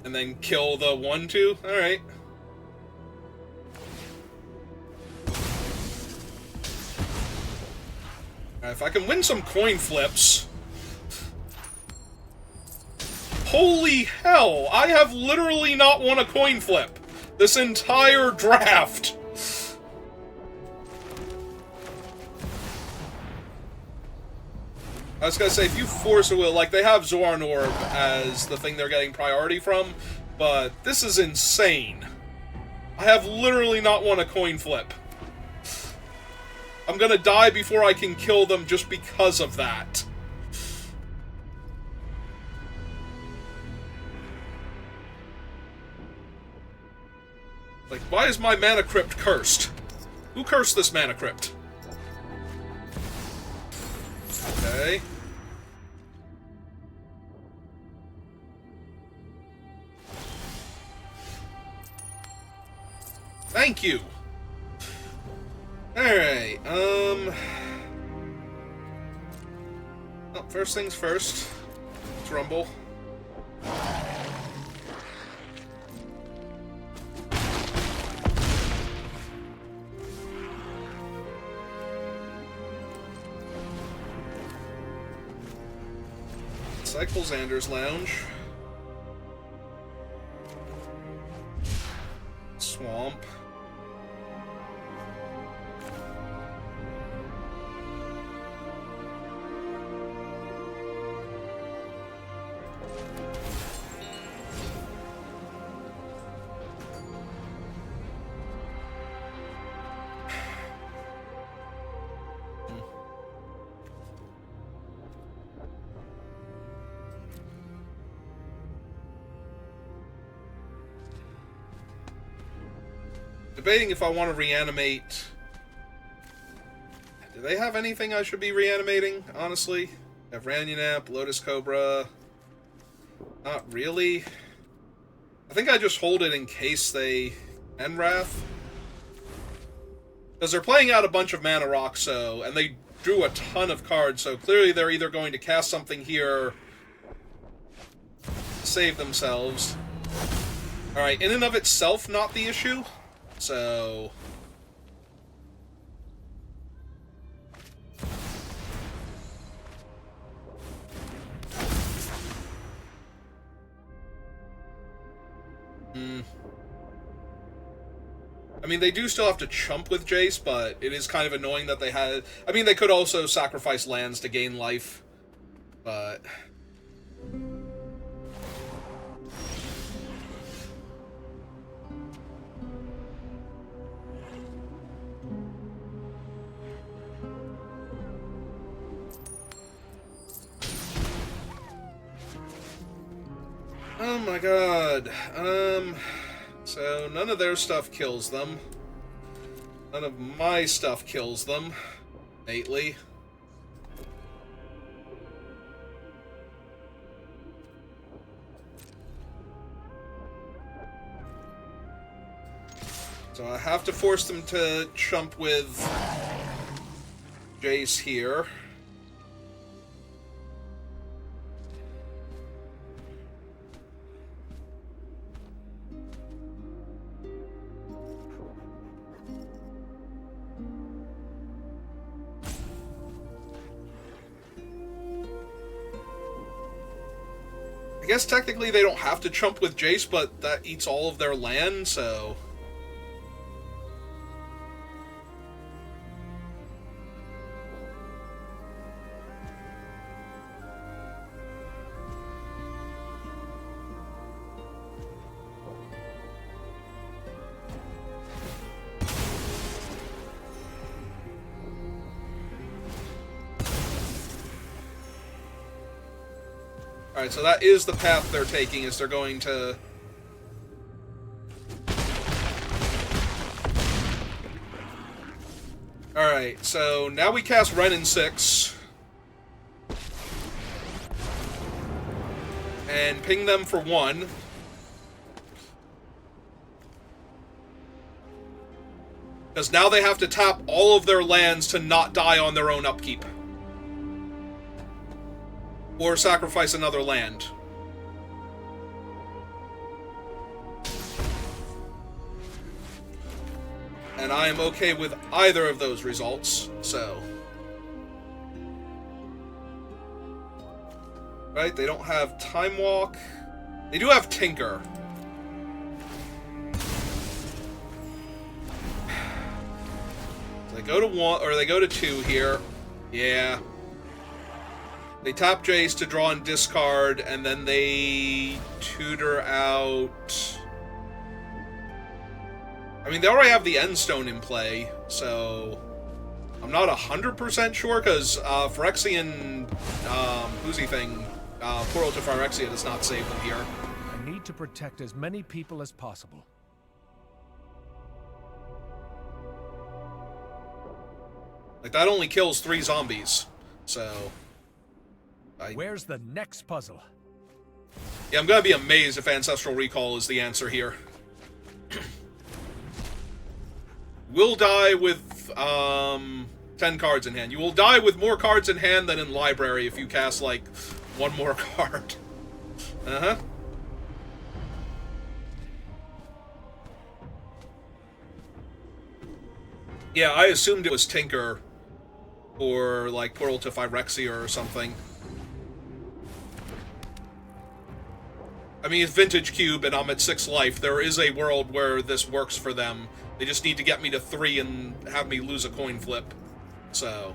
And then kill the 1/2? Alright. If I can win some coin flips... Holy hell! I have literally not won a coin flip this entire draft! I was gonna say, if you force a will, like, they have Zoran Orb as the thing they're getting priority from, but this is insane. I have literally not won a coin flip. I'm gonna die before I can kill them just because of that. Why is my Mana Crypt cursed? Who cursed this Mana Crypt? Okay. Thank you! Alright, well, first things first. Let's rumble. Cycle Xander's Lounge. Swamp. Debating if I want to reanimate. Do they have anything I should be reanimating, honestly? Have Ranunap, Lotus Cobra. Not really. I think I just hold it in case they end Wrath. Because they're playing out a bunch of Mana Rock, so, and they drew a ton of cards, so clearly they're either going to cast something here to save themselves. Alright, in and of itself, not the issue. So... I mean, they do still have to chump with Jace, but it is kind of annoying that they had... I mean, they could also sacrifice lands to gain life, but... Oh my god. So none of their stuff kills them. None of my stuff kills them. Innately. So I have to force them to chump with Jace here. I guess technically they don't have to chump with Jace, but that eats all of their land, so... Alright, so that is the path they're taking, is they're going to... Alright, so now we cast Wrenn and 6. And ping them for 1. Because now they have to tap all of their lands to not die on their own upkeep. Or sacrifice another land. And I am okay with either of those results, so... Right, they don't have Time Walk. They do have Tinker. So they go to 1, or they go to 2 here. Yeah. They tap Jace to draw and discard, and then they tutor out... I mean, they already have the Endstone in play, so... I'm not 100% sure, because Phyrexian... Boozy thing... Portal to Phyrexia does not save them here. I need to protect as many people as possible. Like, that only kills 3 zombies. So... Where's the next puzzle? Yeah, I'm gonna be amazed if Ancestral Recall is the answer here. Will die with, 10 cards in hand. You will die with more cards in hand than in Library if you cast, like, 1 more card. Uh-huh. Yeah, I assumed it was Tinker. Or, like, Portal to Phyrexia or something. I mean, it's Vintage Cube, and I'm at 6 life. There is a world where this works for them. They just need to get me to 3 and have me lose a coin flip. So...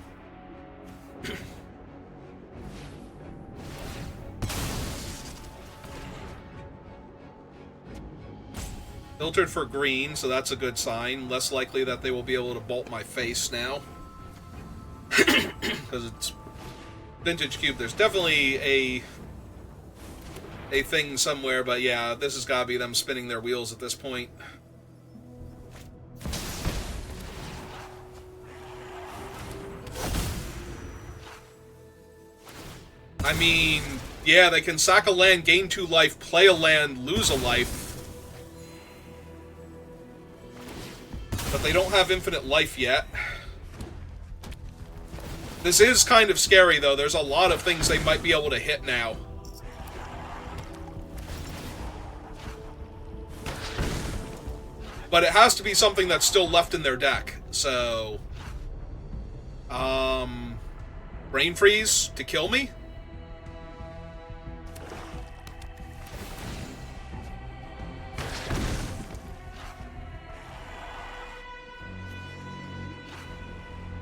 Filtered for green, so that's a good sign. Less likely that they will be able to bolt my face now. Because it's Vintage Cube. There's definitely a thing somewhere, but yeah, this has got to be them spinning their wheels at this point. I mean, yeah, they can sack a land, gain 2 life, play a land, lose a life. But they don't have infinite life yet. This is kind of scary, though. There's a lot of things they might be able to hit now. But it has to be something that's still left in their deck. So... Brain Freeze to kill me?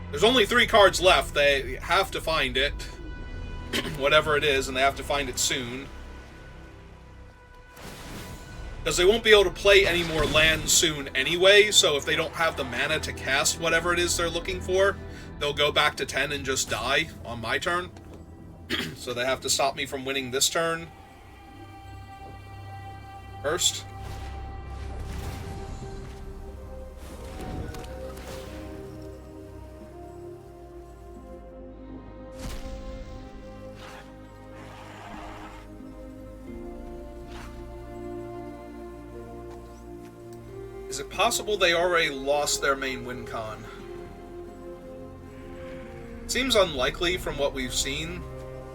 There's only 3 cards left. They have to find it. Whatever it is, and they have to find it soon. Because they won't be able to play any more lands soon anyway, so if they don't have the mana to cast whatever it is they're looking for, they'll go back to 10 and just die on my turn. So they have to stop me from winning this turn first. Is it possible they already lost their main win con? Seems unlikely from what we've seen.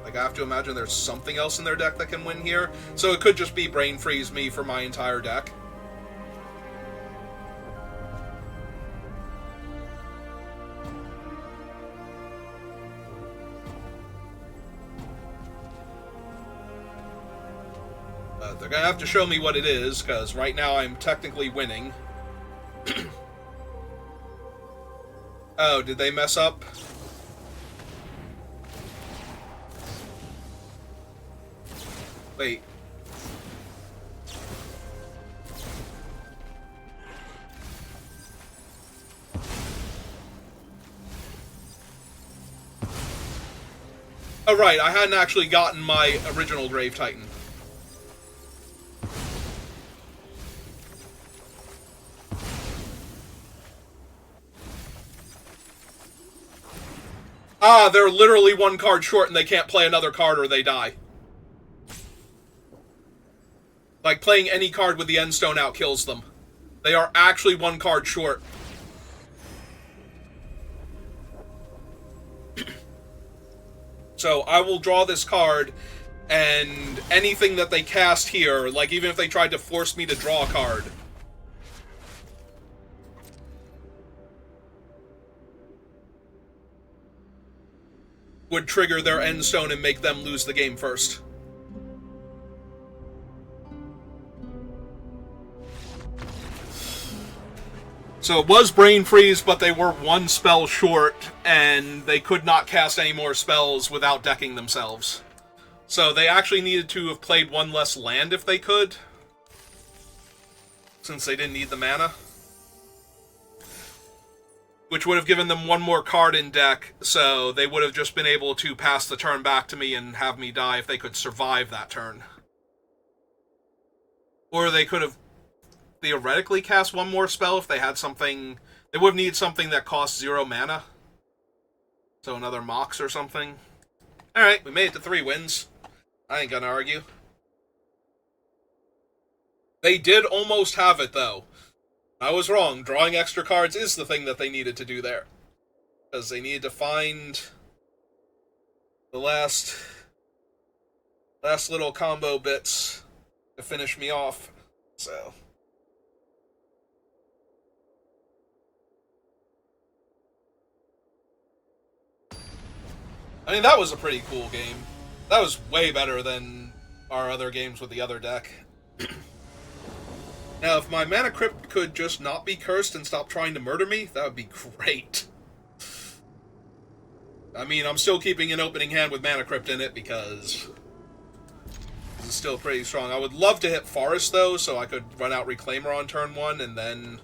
Like, I have to imagine there's something else in their deck that can win here. So it could just be Brain Freeze me for my entire deck. But they're gonna have to show me what it is, because right now I'm technically winning. Oh, did they mess up? Wait. Oh, right, I hadn't actually gotten my original Grave Titan. Ah, they're literally 1 card short and they can't play another card or they die. Like, playing any card with the Endstone out kills them. They are actually 1 card short. So, I will draw this card, and anything that they cast here, like, even if they tried to force me to draw a card, would trigger their Endstone and make them lose the game first. So it was Brain Freeze, but they were 1 spell short, and they could not cast any more spells without decking themselves. So they actually needed to have played 1 less land if they could, since they didn't need the mana. Which would have given them 1 more card in deck, so they would have just been able to pass the turn back to me and have me die if they could survive that turn. Or they could have theoretically cast 1 more spell if they had something... They would have needed something that cost 0 mana. So another Mox or something. Alright, we made it to 3 wins. I ain't gonna argue. They did almost have it, though. I was wrong. Drawing extra cards is the thing that they needed to do there. Because they needed to find the last little combo bits to finish me off. So... I mean, that was a pretty cool game. That was way better than our other games with the other deck. Now, if my Mana Crypt could just not be cursed and stop trying to murder me, that would be great. I mean, I'm still keeping an opening hand with Mana Crypt in it because it's still pretty strong. I would love to hit Forest, though, so I could run out Reclaimer on turn 1 and then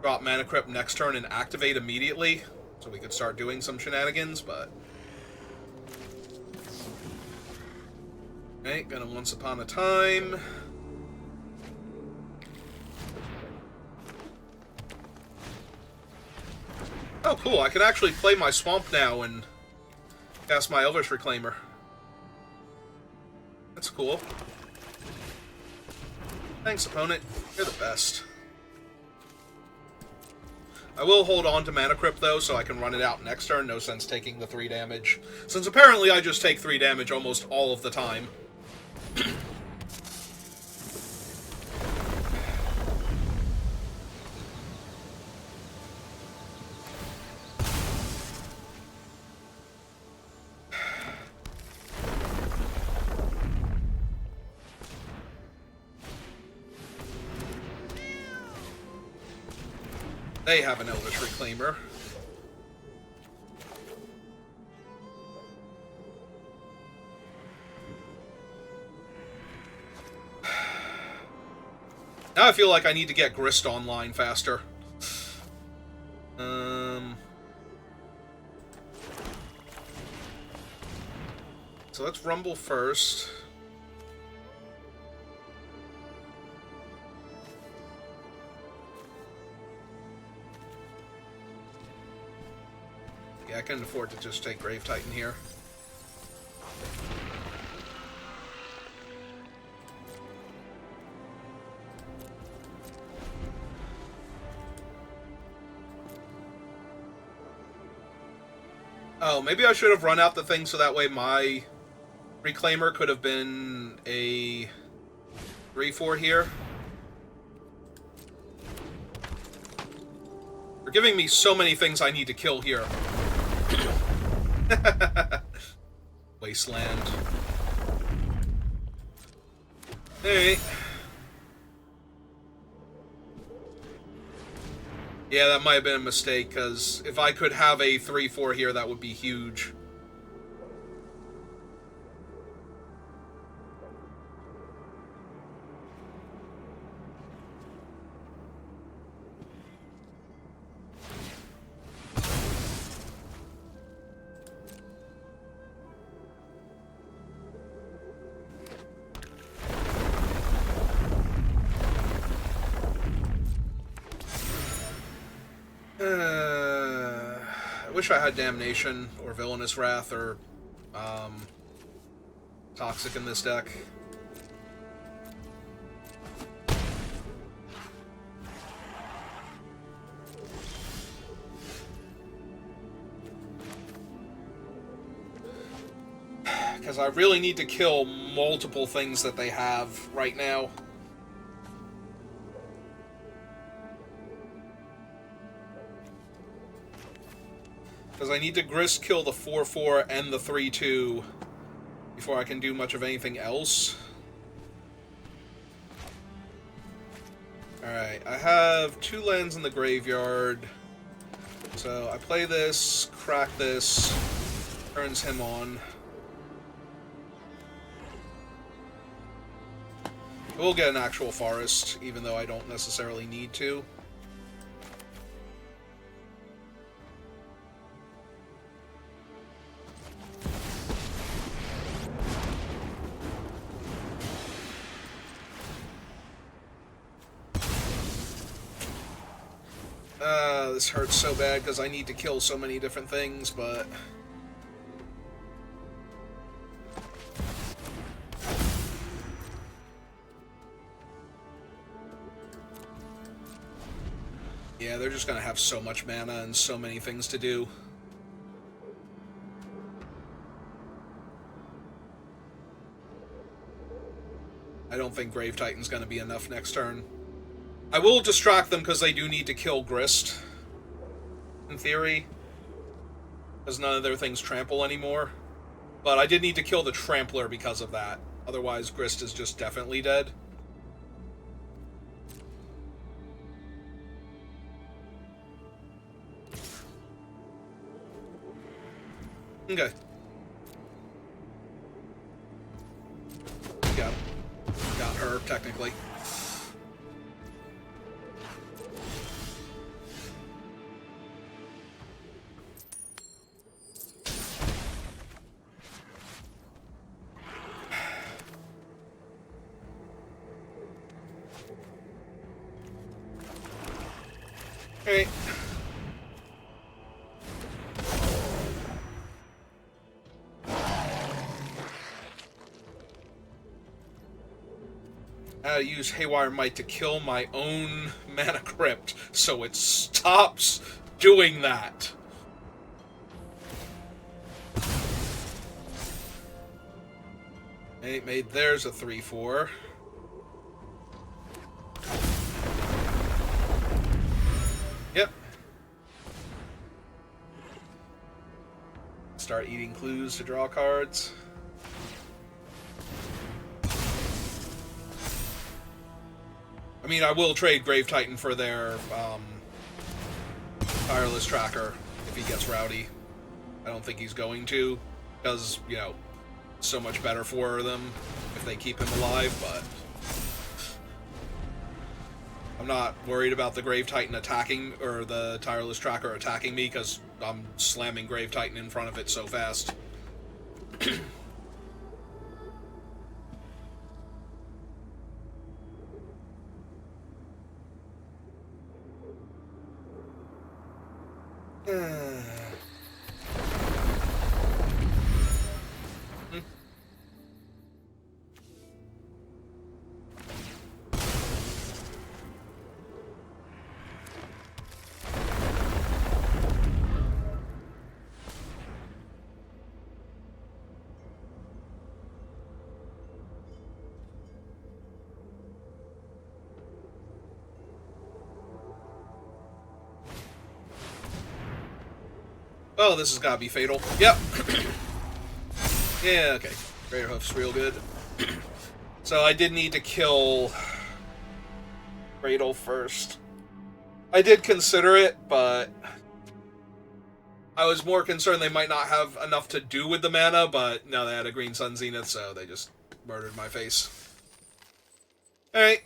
drop Mana Crypt next turn and activate immediately. So we could start doing some shenanigans, but... Okay, gonna Once Upon a Time. Oh, cool, I can actually play my Swamp now and cast my Elvish Reclaimer. That's cool. Thanks, opponent. You're the best. I will hold on to Mana Crypt, though, so I can run it out next turn. No sense taking the 3 damage. Since apparently I just take 3 damage almost all of the time. They have an Elvish Reclaimer. Now I feel like I need to get Grist online faster. So let's Rumble first. Yeah, I can afford to just take Grave Titan here. Oh, maybe I should have run out the thing so that way my Reclaimer could have been a 3/4 here. You're giving me so many things I need to kill here. Wasteland. Hey. Yeah, that might have been a mistake, because if I could have a 3/4 here, that would be huge. I wish I had Damnation, or Villainous Wrath, or Toxic in this deck. Because I really need to kill multiple things that they have right now. Because I need to Grist kill the 4/4 and the 3/2 before I can do much of anything else. Alright, I have 2 lands in the graveyard. So I play this, crack this, turns him on. We'll get an actual forest, even though I don't necessarily need to. This hurts so bad because I need to kill so many different things, but... yeah, they're just gonna have so much mana and so many things to do. I don't think Grave Titan's gonna be enough next turn. I will distract them because they do need to kill Grist, in theory, because none of their things trample anymore. But I did need to kill the Trampler because of that. Otherwise, Grist is just definitely dead. Okay. Got her, technically. Alright. I use Haywire Might to kill my own Mana Crypt, so it stops doing that. It made theirs a 3/4. Yep. Start eating clues to draw cards. I mean, I will trade Grave Titan for their Tireless Tracker if he gets rowdy. I don't think he's going to, because, you know, it's so much better for them if they keep him alive, but I'm not worried about the Grave Titan attacking, or the Tireless Tracker attacking me, because I'm slamming Grave Titan in front of it so fast. Oh, this has got to be fatal. Yep. Yeah, okay. Greater Hoof's real good. So I did need to kill Cradle first. I did consider it, but I was more concerned they might not have enough to do with the mana, but no, they had a Green Sun Zenith, so they just murdered my face. Alright.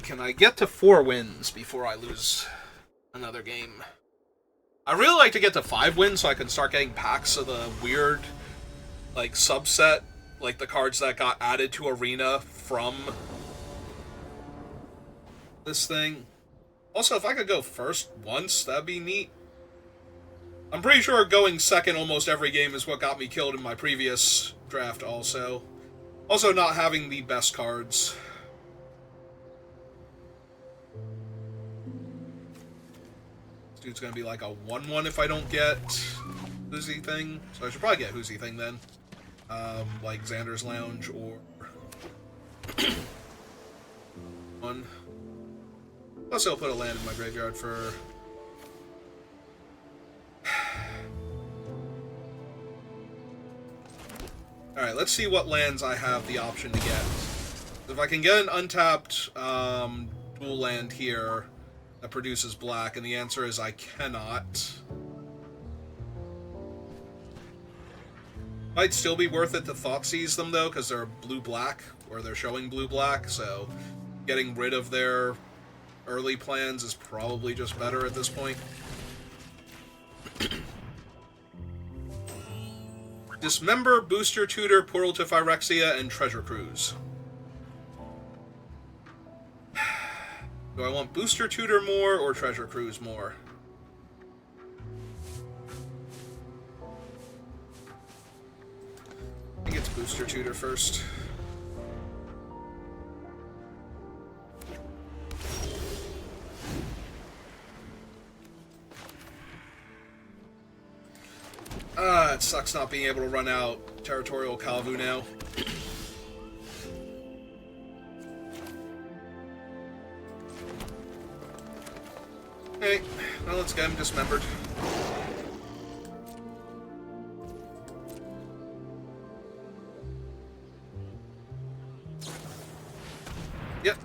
Can I get to 4 wins before I lose another game? I really like to get to 5 wins so I can start getting packs of the weird, like, subset, like the cards that got added to Arena from this thing. Also, if I could go first once, that'd be neat. I'm pretty sure going second almost every game is what got me killed in my previous draft also. Also, not having the best cards. It's gonna be like a 1/1 if I don't get Hoozy Thing. So I should probably get Hoozy Thing then. Like Xander's Lounge or one. Plus I'll put a land in my graveyard for alright, let's see what lands I have the option to get. If I can get an untapped dual land here that produces black, and the answer is I cannot. Might still be worth it to Thoughtseize them, though, because they're blue-black, or they're showing blue-black, so getting rid of their early plans is probably just better at this point. Dismember, Booster Tutor, Portal to Phyrexia, and Treasure Cruise. Do I want Booster Tutor more or Treasure Cruise more? I think it's Booster Tutor first. It sucks not being able to run out Territorial Calvu now. Okay, well, let's get him dismembered. Yep.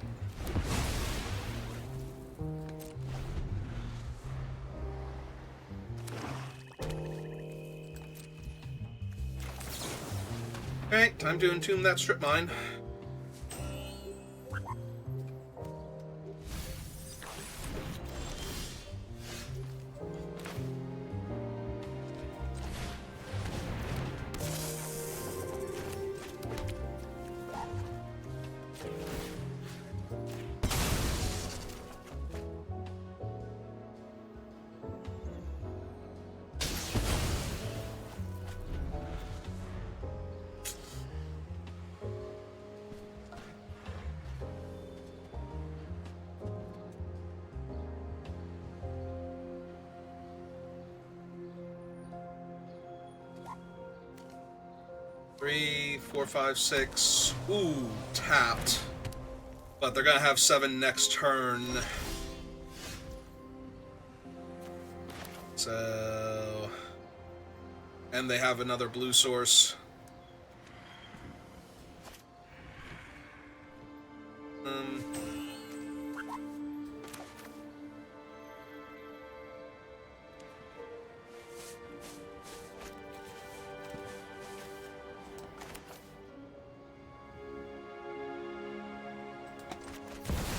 Alright, time to entomb that strip mine. Three, four, five, six. Ooh, tapped. But they're gonna have 7 next turn. So... And they have another blue source.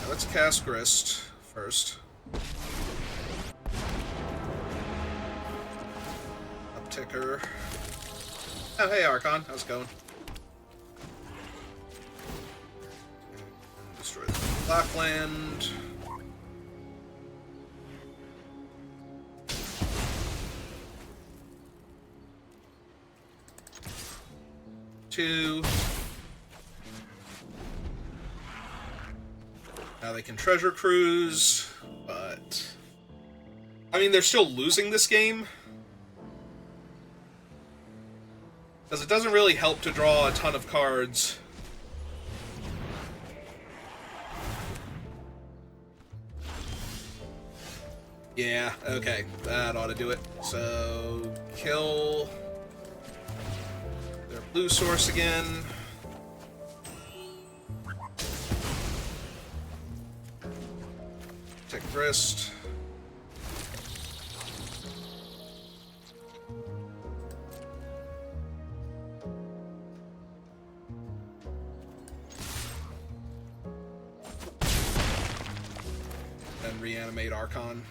Let's cast Grist first. Upticker. Oh, hey, Archon. How's it going? And destroy the Blackland. Two. Now they can Treasure Cruise, but... I mean, they're still losing this game. Because it doesn't really help to draw a ton of cards. Yeah, okay. That ought to do it. So, kill their blue source again. Take Grist. Then reanimate Archon.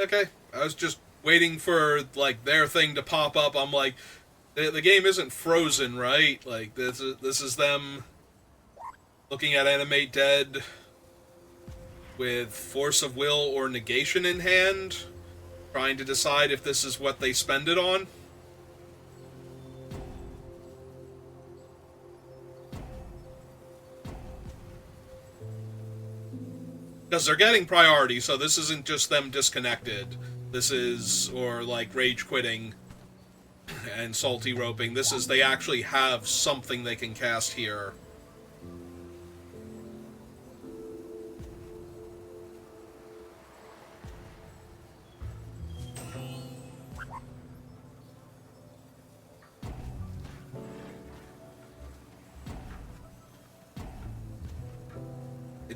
Okay, I was just waiting for, like, their thing to pop up. I'm like, the game isn't frozen, right? Like, this is them looking at Animate Dead with Force of Will or Negation in hand, trying to decide if this is what they spend it on. Because they're getting priority, so this isn't just them disconnected. This is, or like rage quitting and salty roping. This is, they actually have something they can cast here.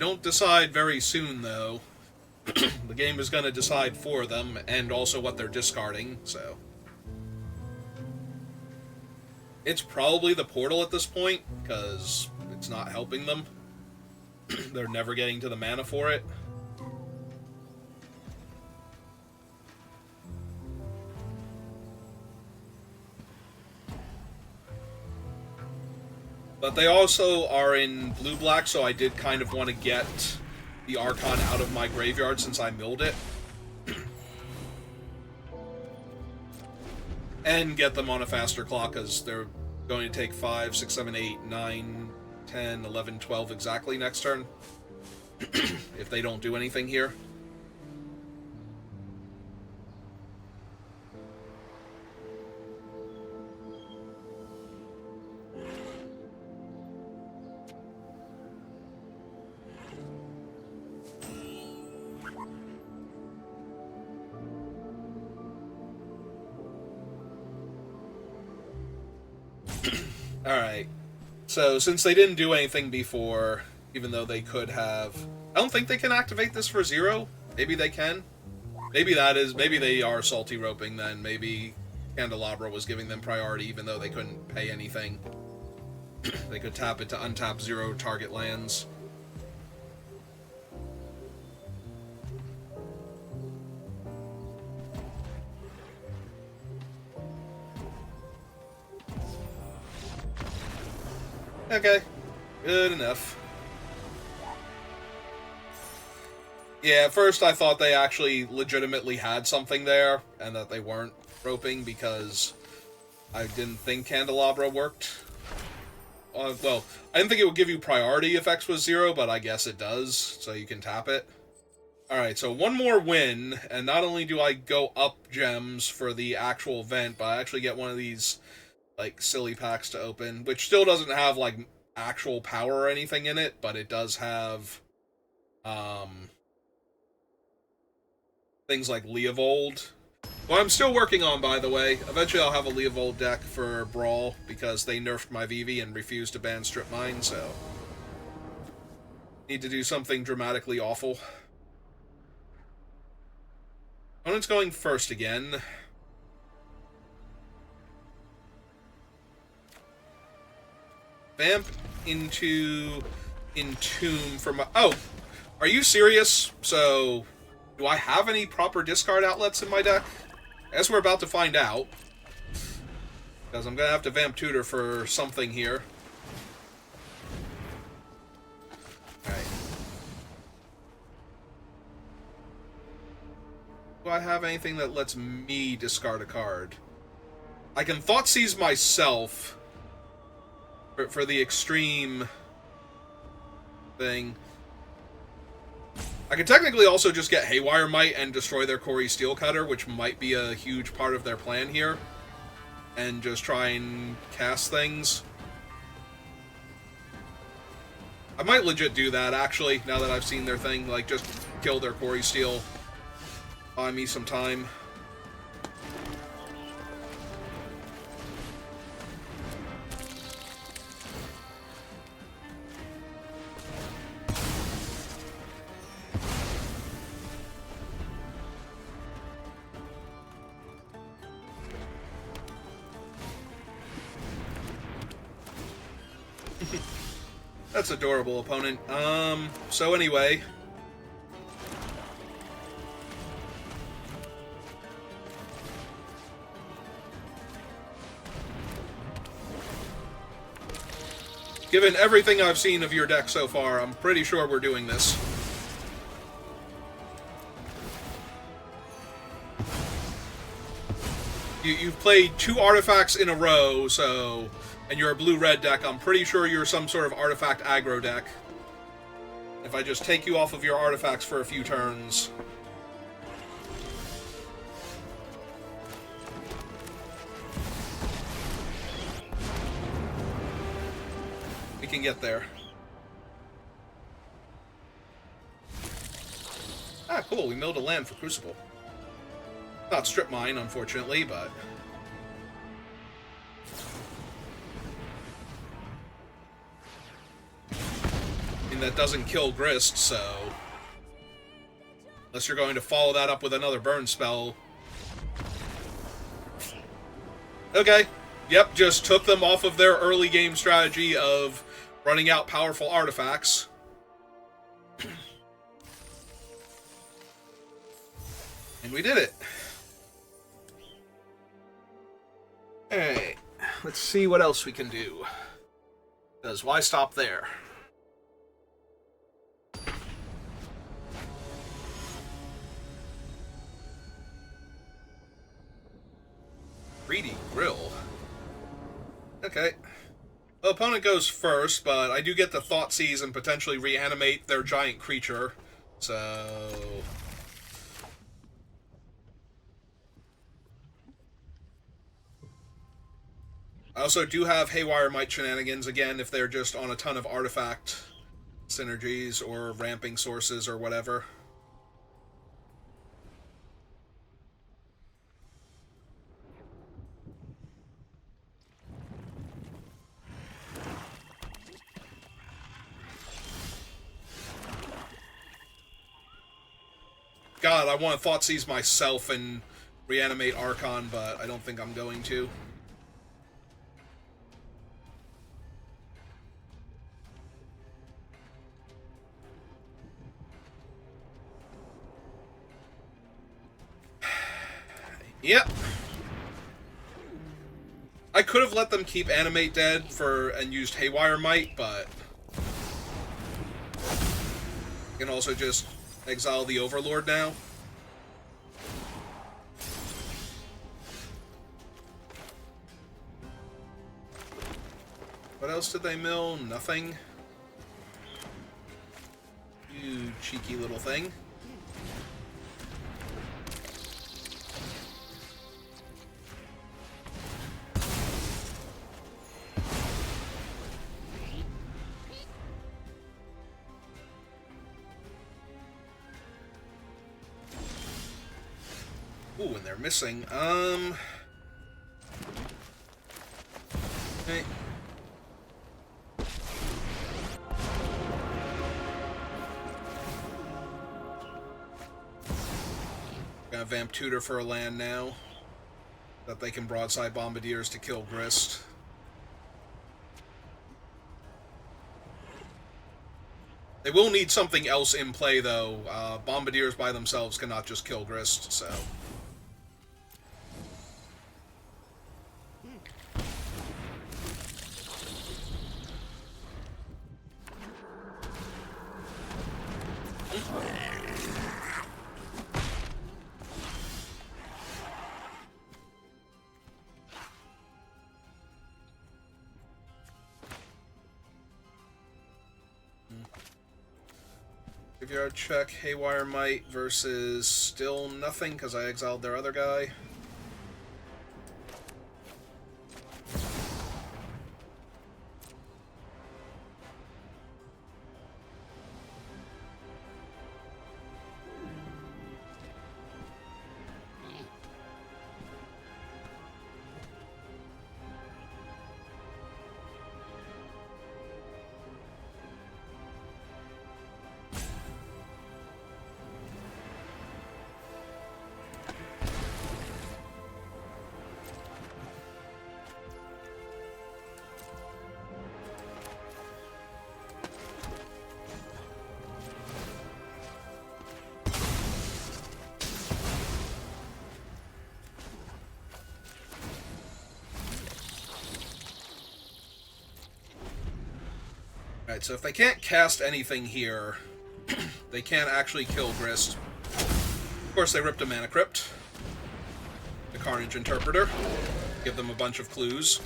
don't decide very soon, though, the game is going to decide for them, and also what they're discarding, so... It's probably the portal at this point, because it's not helping them. They're never getting to the mana for it. But they also are in blue-black, so I did kind of want to get the Archon out of my graveyard since I milled it. And get them on a faster clock, because they're going to take 5, 6, 7, 8, 9, 10, 11, 12 exactly next turn. If they don't do anything here. Alright, so since they didn't do anything before, even though they could have... I don't think they can activate this for 0. Maybe they can. Maybe they are salty roping then. Maybe Candelabra was giving them priority even though they couldn't pay anything. They could tap it to untap 0 target lands. Okay, good enough. Yeah, at first I thought they actually legitimately had something there, and that they weren't roping, because I didn't think Candelabra worked. Well, I didn't think it would give you priority if X was 0, but I guess it does, so you can tap it. Alright, so one more win, and not only do I go up gems for the actual event, but I actually get one of these like silly packs to open, which still doesn't have like actual power or anything in it, but it does have things like Leovold. Well, I'm still working on, by the way. Eventually I'll have a Leovold deck for Brawl, because they nerfed my Vivi and refused to ban Strip Mine, so need to do something dramatically awful. Opponent's going first again. Vamp into Entomb for my... Oh! Are you serious? So, do I have any proper discard outlets in my deck? I guess we're about to find out. Because I'm going to have to Vamp Tutor for something here. Alright. Do I have anything that lets me discard a card? I can Thoughtseize myself... For the extreme thing. I could technically also just get Haywire Might and destroy their Kori Steelcutter, which might be a huge part of their plan here. And just try and cast things. I might legit do that, actually, now that I've seen their thing. Like, just kill their Kori Steel. Buy me some time. That's adorable, opponent. So anyway. Given everything I've seen of your deck so far, I'm pretty sure we're doing this. You've played 2 artifacts in a row, so... And you're a blue-red deck, I'm pretty sure you're some sort of artifact aggro deck. If I just take you off of your artifacts for a few turns... we can get there. Ah, cool, we milled a land for Crucible. Not Strip Mine, unfortunately, but... that doesn't kill Grist, so... Unless you're going to follow that up with another burn spell. Okay. Yep, just took them off of their early game strategy of running out powerful artifacts. And we did it. Alright, let's see what else we can do. Because why stop there? Greedy Grill. Okay. The opponent goes first, but I do get to Thoughtseize and potentially reanimate their giant creature. So... I also do have Haywire Might shenanigans again if they're just on a ton of artifact synergies or ramping sources or whatever. God, I want to Thoughtseize myself and reanimate Archon, but I don't think I'm going to. Yep. I could have let them keep Animate dead and used Haywire Might, but I can also just exile the Overlord now. What else did they mill? Nothing. You cheeky little thing. Ooh, and they're missing. Okay. Gonna Vamp Tutor for a land now. That they can broadside Bombardiers to kill Grist. They will need something else in play, though. Bombardiers by themselves cannot just kill Grist, so... Graveyard check, Haywire Might versus still nothing because I exiled their other guy. Alright, so if they can't cast anything here, they can't actually kill Grist. Of course, they ripped a Mana Crypt. The Carnage Interpreter. Give them a bunch of clues.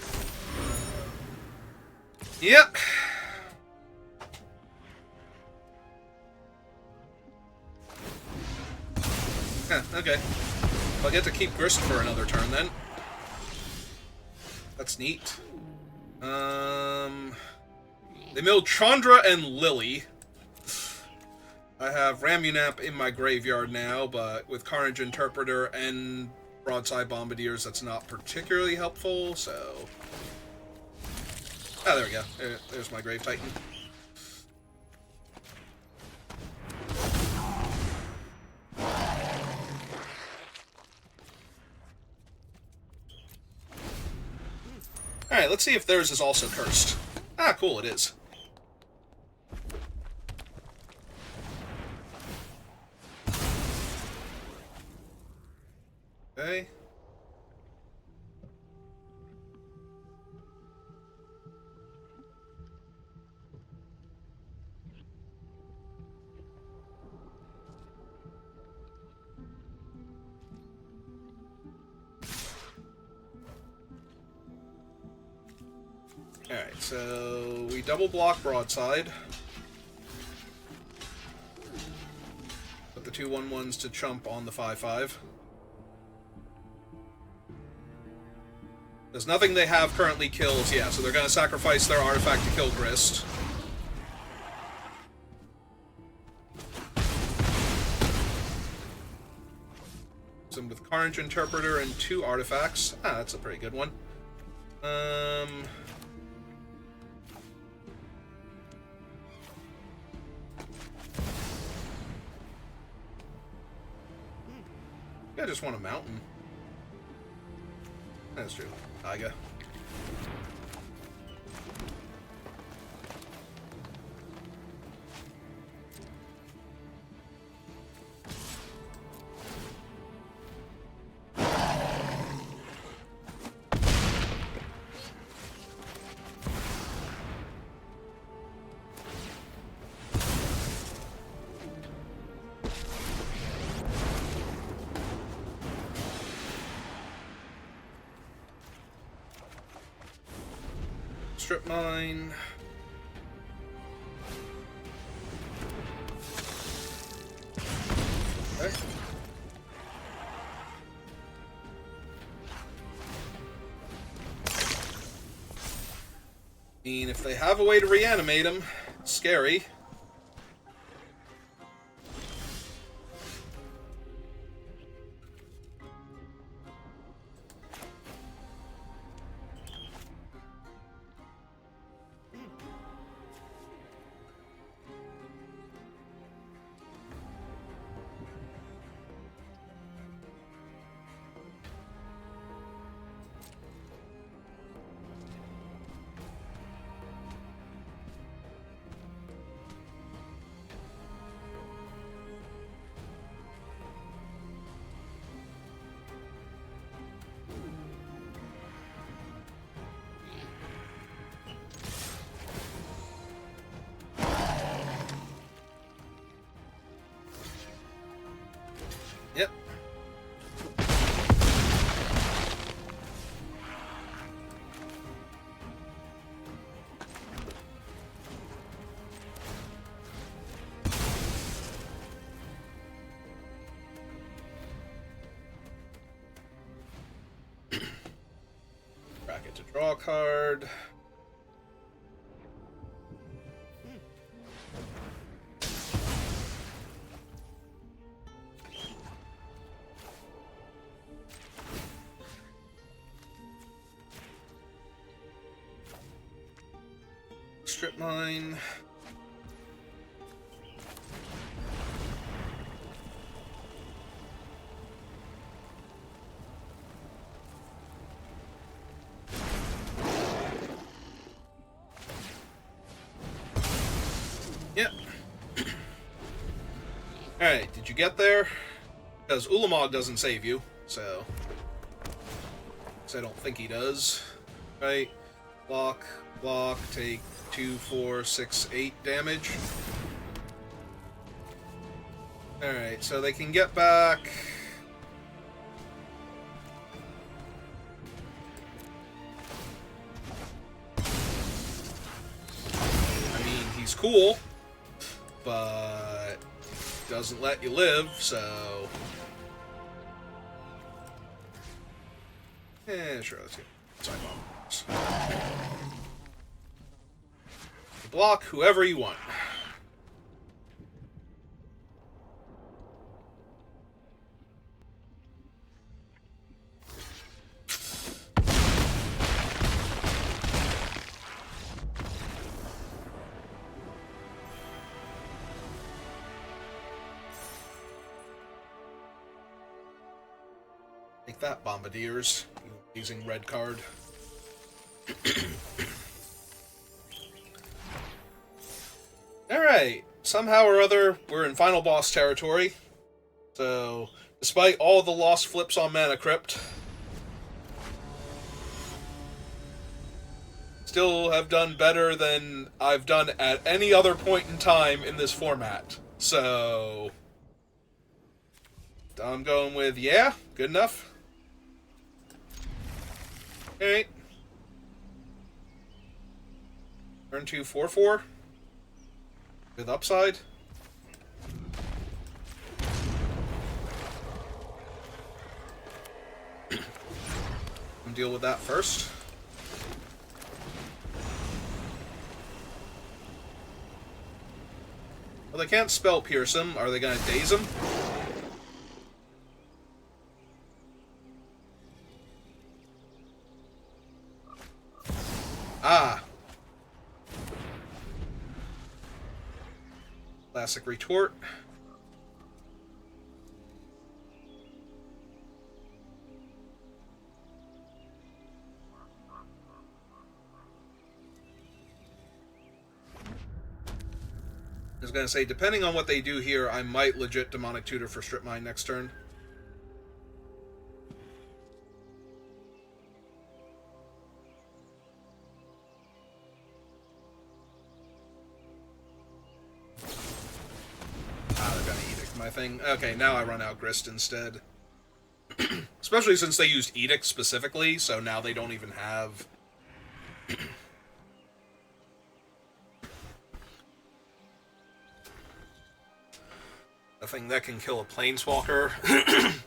Yep. Huh, okay. I'll get to keep Grist for another turn, then. That's neat. They milled Chandra and Lily. I have Ramunap in my graveyard now, but with Carnage Interpreter and Broadside Bombardiers, that's not particularly helpful, so... Ah, there we go. There's my Grave Titan. Alright, let's see if theirs is also cursed. Ah, cool, it is. Okay. Alright, so we double block broadside. Put the 2 1/1s to chump on the 5/5. There's nothing they have currently kills, yeah, so they're gonna sacrifice their artifact to kill Grist. Some with Carnage Interpreter and 2 artifacts. Ah, that's a pretty good one. I just want a mountain. That's true. Taiga. Strip mine. Okay. And if they have a way to reanimate him, it's scary. Yep. Bracket to draw a card. Strip mine. Yep. Alright, did you get there? Because Ulamog doesn't save you, so... I don't think he does. Right? Block, block, take 2, 4, 6, 8 damage. Alright, so they can get back... I mean, he's cool, but doesn't let you live, so... Yeah, sure, let's get side bombs. Block whoever you want. Take that, Bombardiers. You amazing red card. Alright, somehow or other, we're in final boss territory. So, despite all the lost flips on Mana Crypt, still have done better than I've done at any other point in time in this format. So, I'm going with, yeah, good enough. Alright. Turn 2, 4/4. With upside. I'll deal with that first. Well, they can't spell pierce him. Are they going to daze him? Ah. Classic retort. I was going to say, depending on what they do here, I might legit Demonic Tutor for Strip Mine next turn. They're going to Edict my thing. Okay, now I run out Grist instead. Especially since they used Edict specifically, so now they don't even have... a thing that can kill a Planeswalker.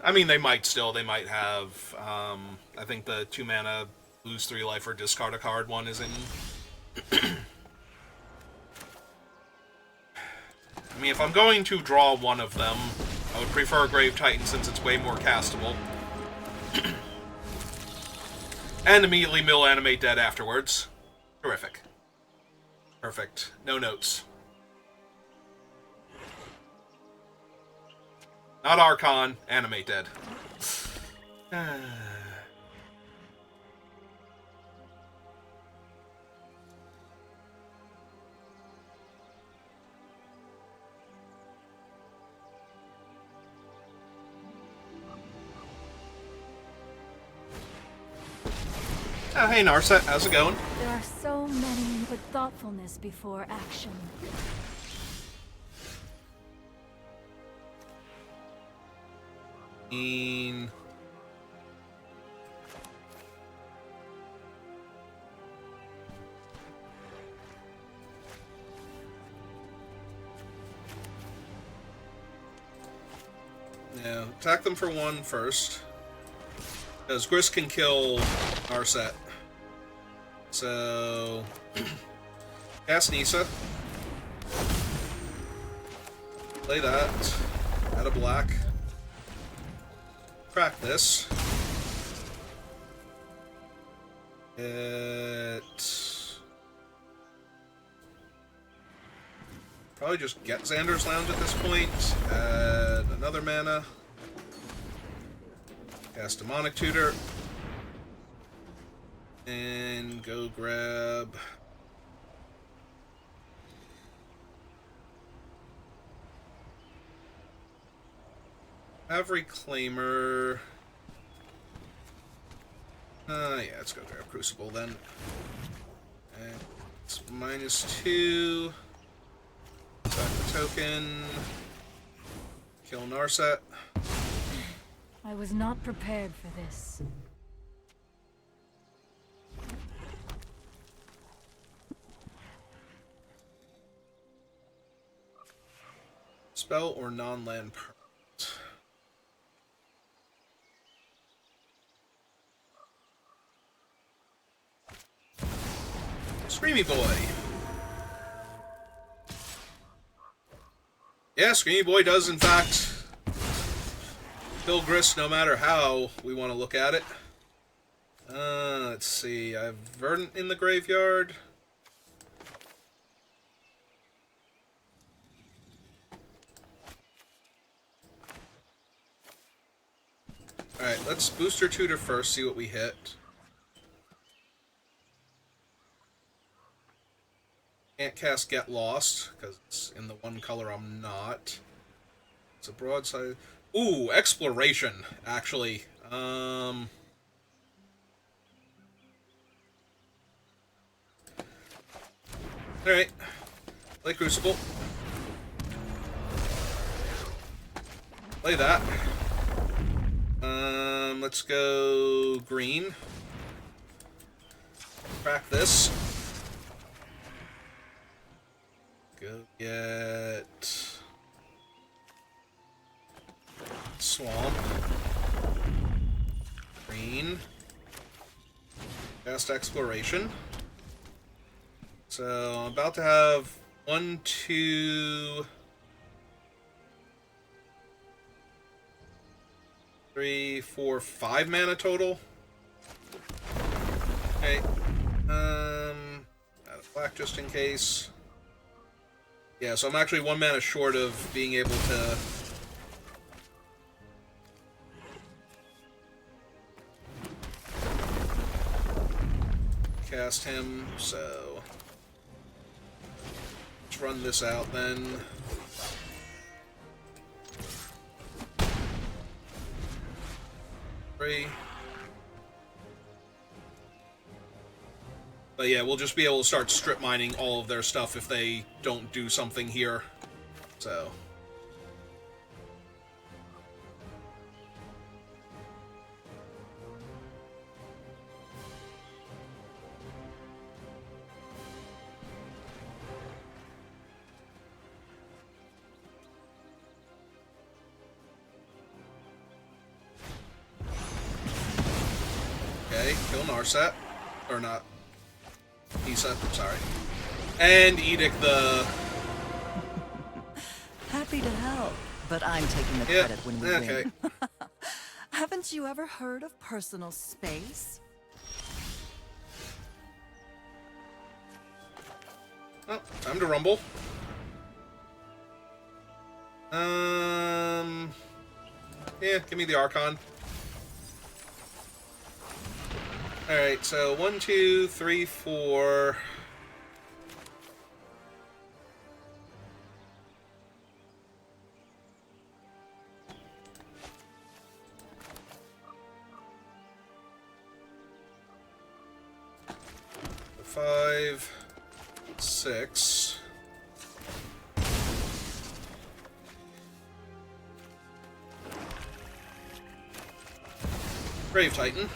I mean, they might still. They might have... I think the 2-mana lose 3 life or discard a card one is in... I mean, if I'm going to draw one of them, I would prefer Grave Titan since it's way more castable. And immediately mill Animate Dead afterwards. Terrific. Perfect. No notes. Not Archon, Animate Dead. Oh, hey Narset, how's it going? There are so many, but thoughtfulness before action. Yeah, attack them for 1 first. Because Grist can kill Narset. So... cast Nissa. Play that. Add a black. Crack this. Probably just get Xander's Lounge at this point. Add another mana. Cast Demonic Tutor. And go grab... have Reclaimer. Yeah, let's go grab Crucible then. And it's -2. Sack the token. Kill Narset. I was not prepared for this. Spell or non-land permanent. Screamy Boy. Yeah, Screamy Boy does, in fact, kill Grist no matter how we want to look at it. Let's see. I have Verdant in the graveyard. Alright, let's Booster Tutor first, see what we hit. cast Get Lost, because it's in the one color I'm not. It's a broadside. Ooh, Exploration, actually. Alright. Play Crucible. Play that. Let's go green. Crack this. Go get Swamp. Green. Cast Exploration. So I'm about to have 1, 2, 3, 4, 5 mana total. Okay. Add a black just in case. Yeah, so I'm actually 1 mana short of being able to cast him, so let's run this out then. Three. But yeah, we'll just be able to start strip mining all of their stuff if they don't do something here. So. Okay, kill Narset. Or not. Nissa, sorry. And Edict the... Happy to help, but I'm taking the credit when we win. Haven't you ever heard of personal space? Oh, time to rumble. Yeah, give me the Archon. Alright, so 1, 2, 3, 4. Five, 6. Grave Titan.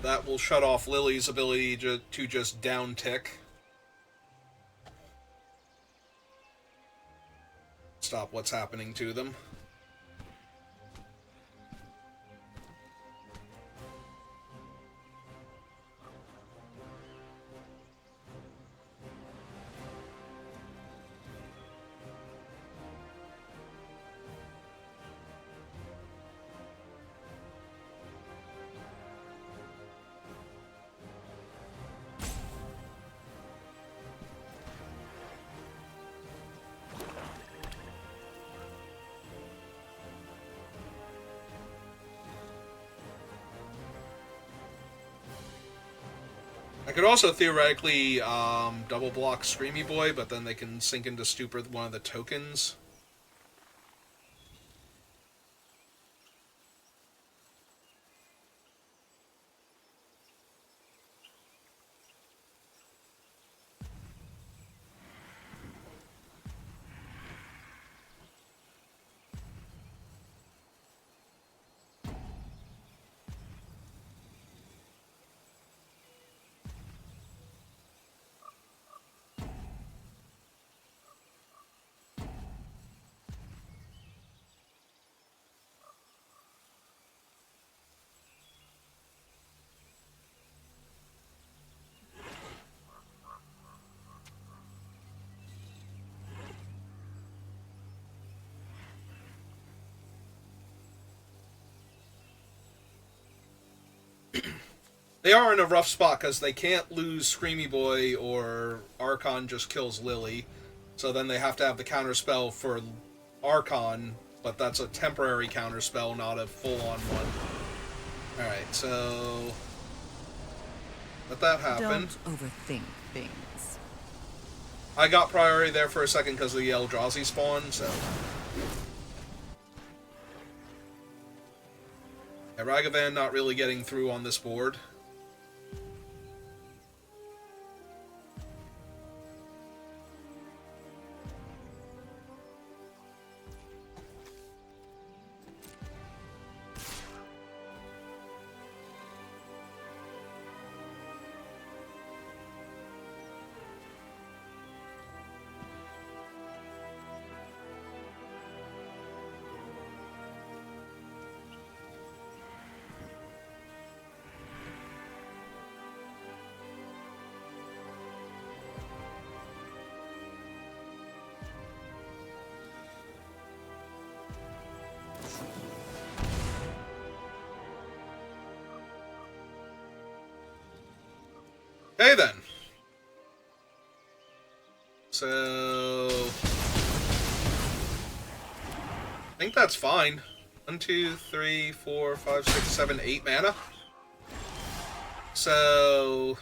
That will shut off Lily's ability to just down tick. Stop what's happening to them. I could also theoretically double block Screamy Boy, but then they can sink into stupor one of the tokens. They are in a rough spot because they can't lose Screamy Boy or Archon just kills Lily. So then they have to have the counterspell for Archon, but that's a temporary counterspell, not a full-on one. Alright, so... Let that happen. Don't overthink things. I got priority there for a second because of the Eldrazi spawn, so... Yeah, Ragavan not really getting through on this board. Okay, then. So... I think that's fine. 1, 2, 3, 4, 5, 6, 7, 8 mana. So...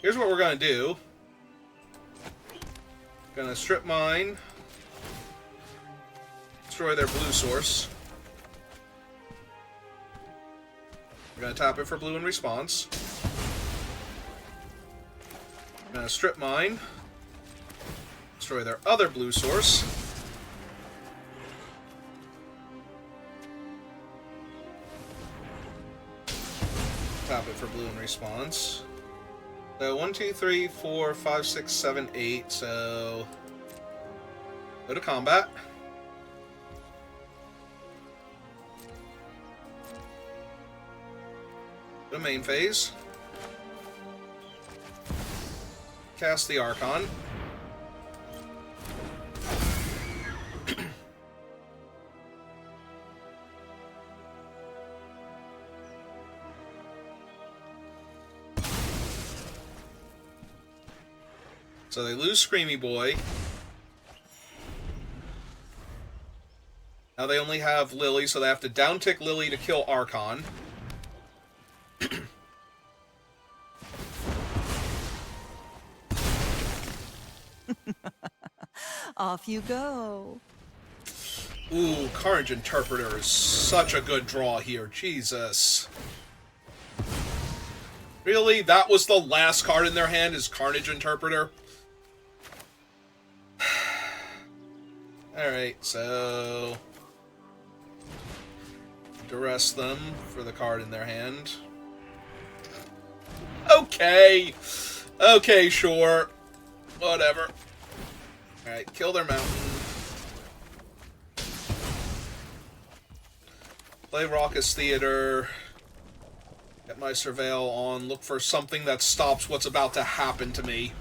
Here's what we're gonna do. Gonna strip mine. Destroy their blue source. We're gonna tap it for blue in response. Strip mine. Destroy their other blue source. Tap it for blue in response. So 1, 2, 3, 4, 5, 6, 7, 8. So go to combat. Go to main phase. Cast the Archon. So they lose Screamy Boy. Now they only have Lily, so they have to downtick Lily to kill Archon. Off you go. Ooh, Carnage Interpreter is such a good draw here. Jesus. Really? That was the last card in their hand, is Carnage Interpreter? Alright, so... Duress them for the card in their hand. Okay! Okay, sure. Whatever. Alright, kill their mountain. Play Raucous Theater. Get my Surveil on. Look for something that stops what's about to happen to me.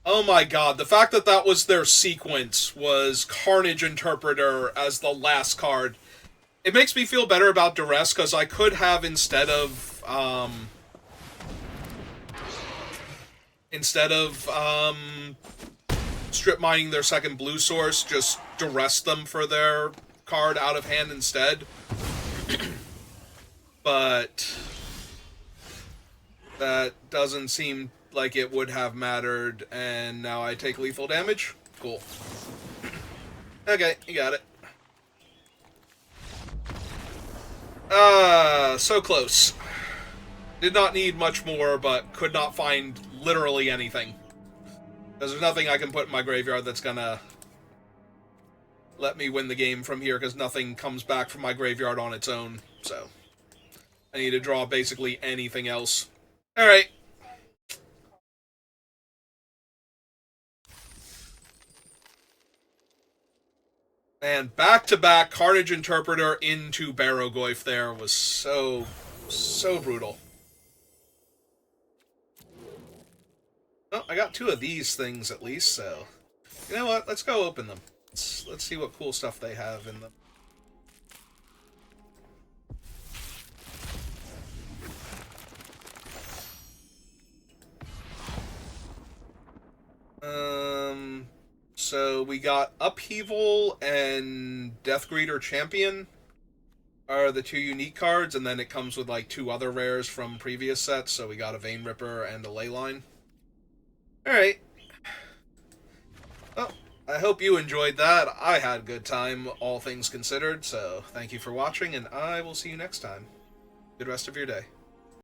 Oh my god, the fact that that was their sequence was Carnage Interpreter as the last card. It makes me feel better about Duress, because I could have, instead of strip mining their second blue source, just Duress them for their card out of hand instead. But that doesn't seem like it would have mattered, and now I take lethal damage? Cool. Okay, you got it. So close. Did not need much more, but could not find literally anything. Because there's nothing I can put in my graveyard that's gonna let me win the game from here, because nothing comes back from my graveyard on its own, so... I need to draw basically anything else. Alright. And back-to-back Carnage Interpreter into Barrogoyf there was so brutal. Oh, I got 2 of these things at least, so... You know what? Let's go open them. Let's see what cool stuff they have in them. So we got Upheaval and Deathgreeter Champion. are the 2 unique cards, and then it comes with like 2 other rares from previous sets, so we got a Vein Ripper and a Leyline. Alright. Well, I hope you enjoyed that. I had a good time, all things considered, so thank you for watching, and I will see you next time. Good rest of your day.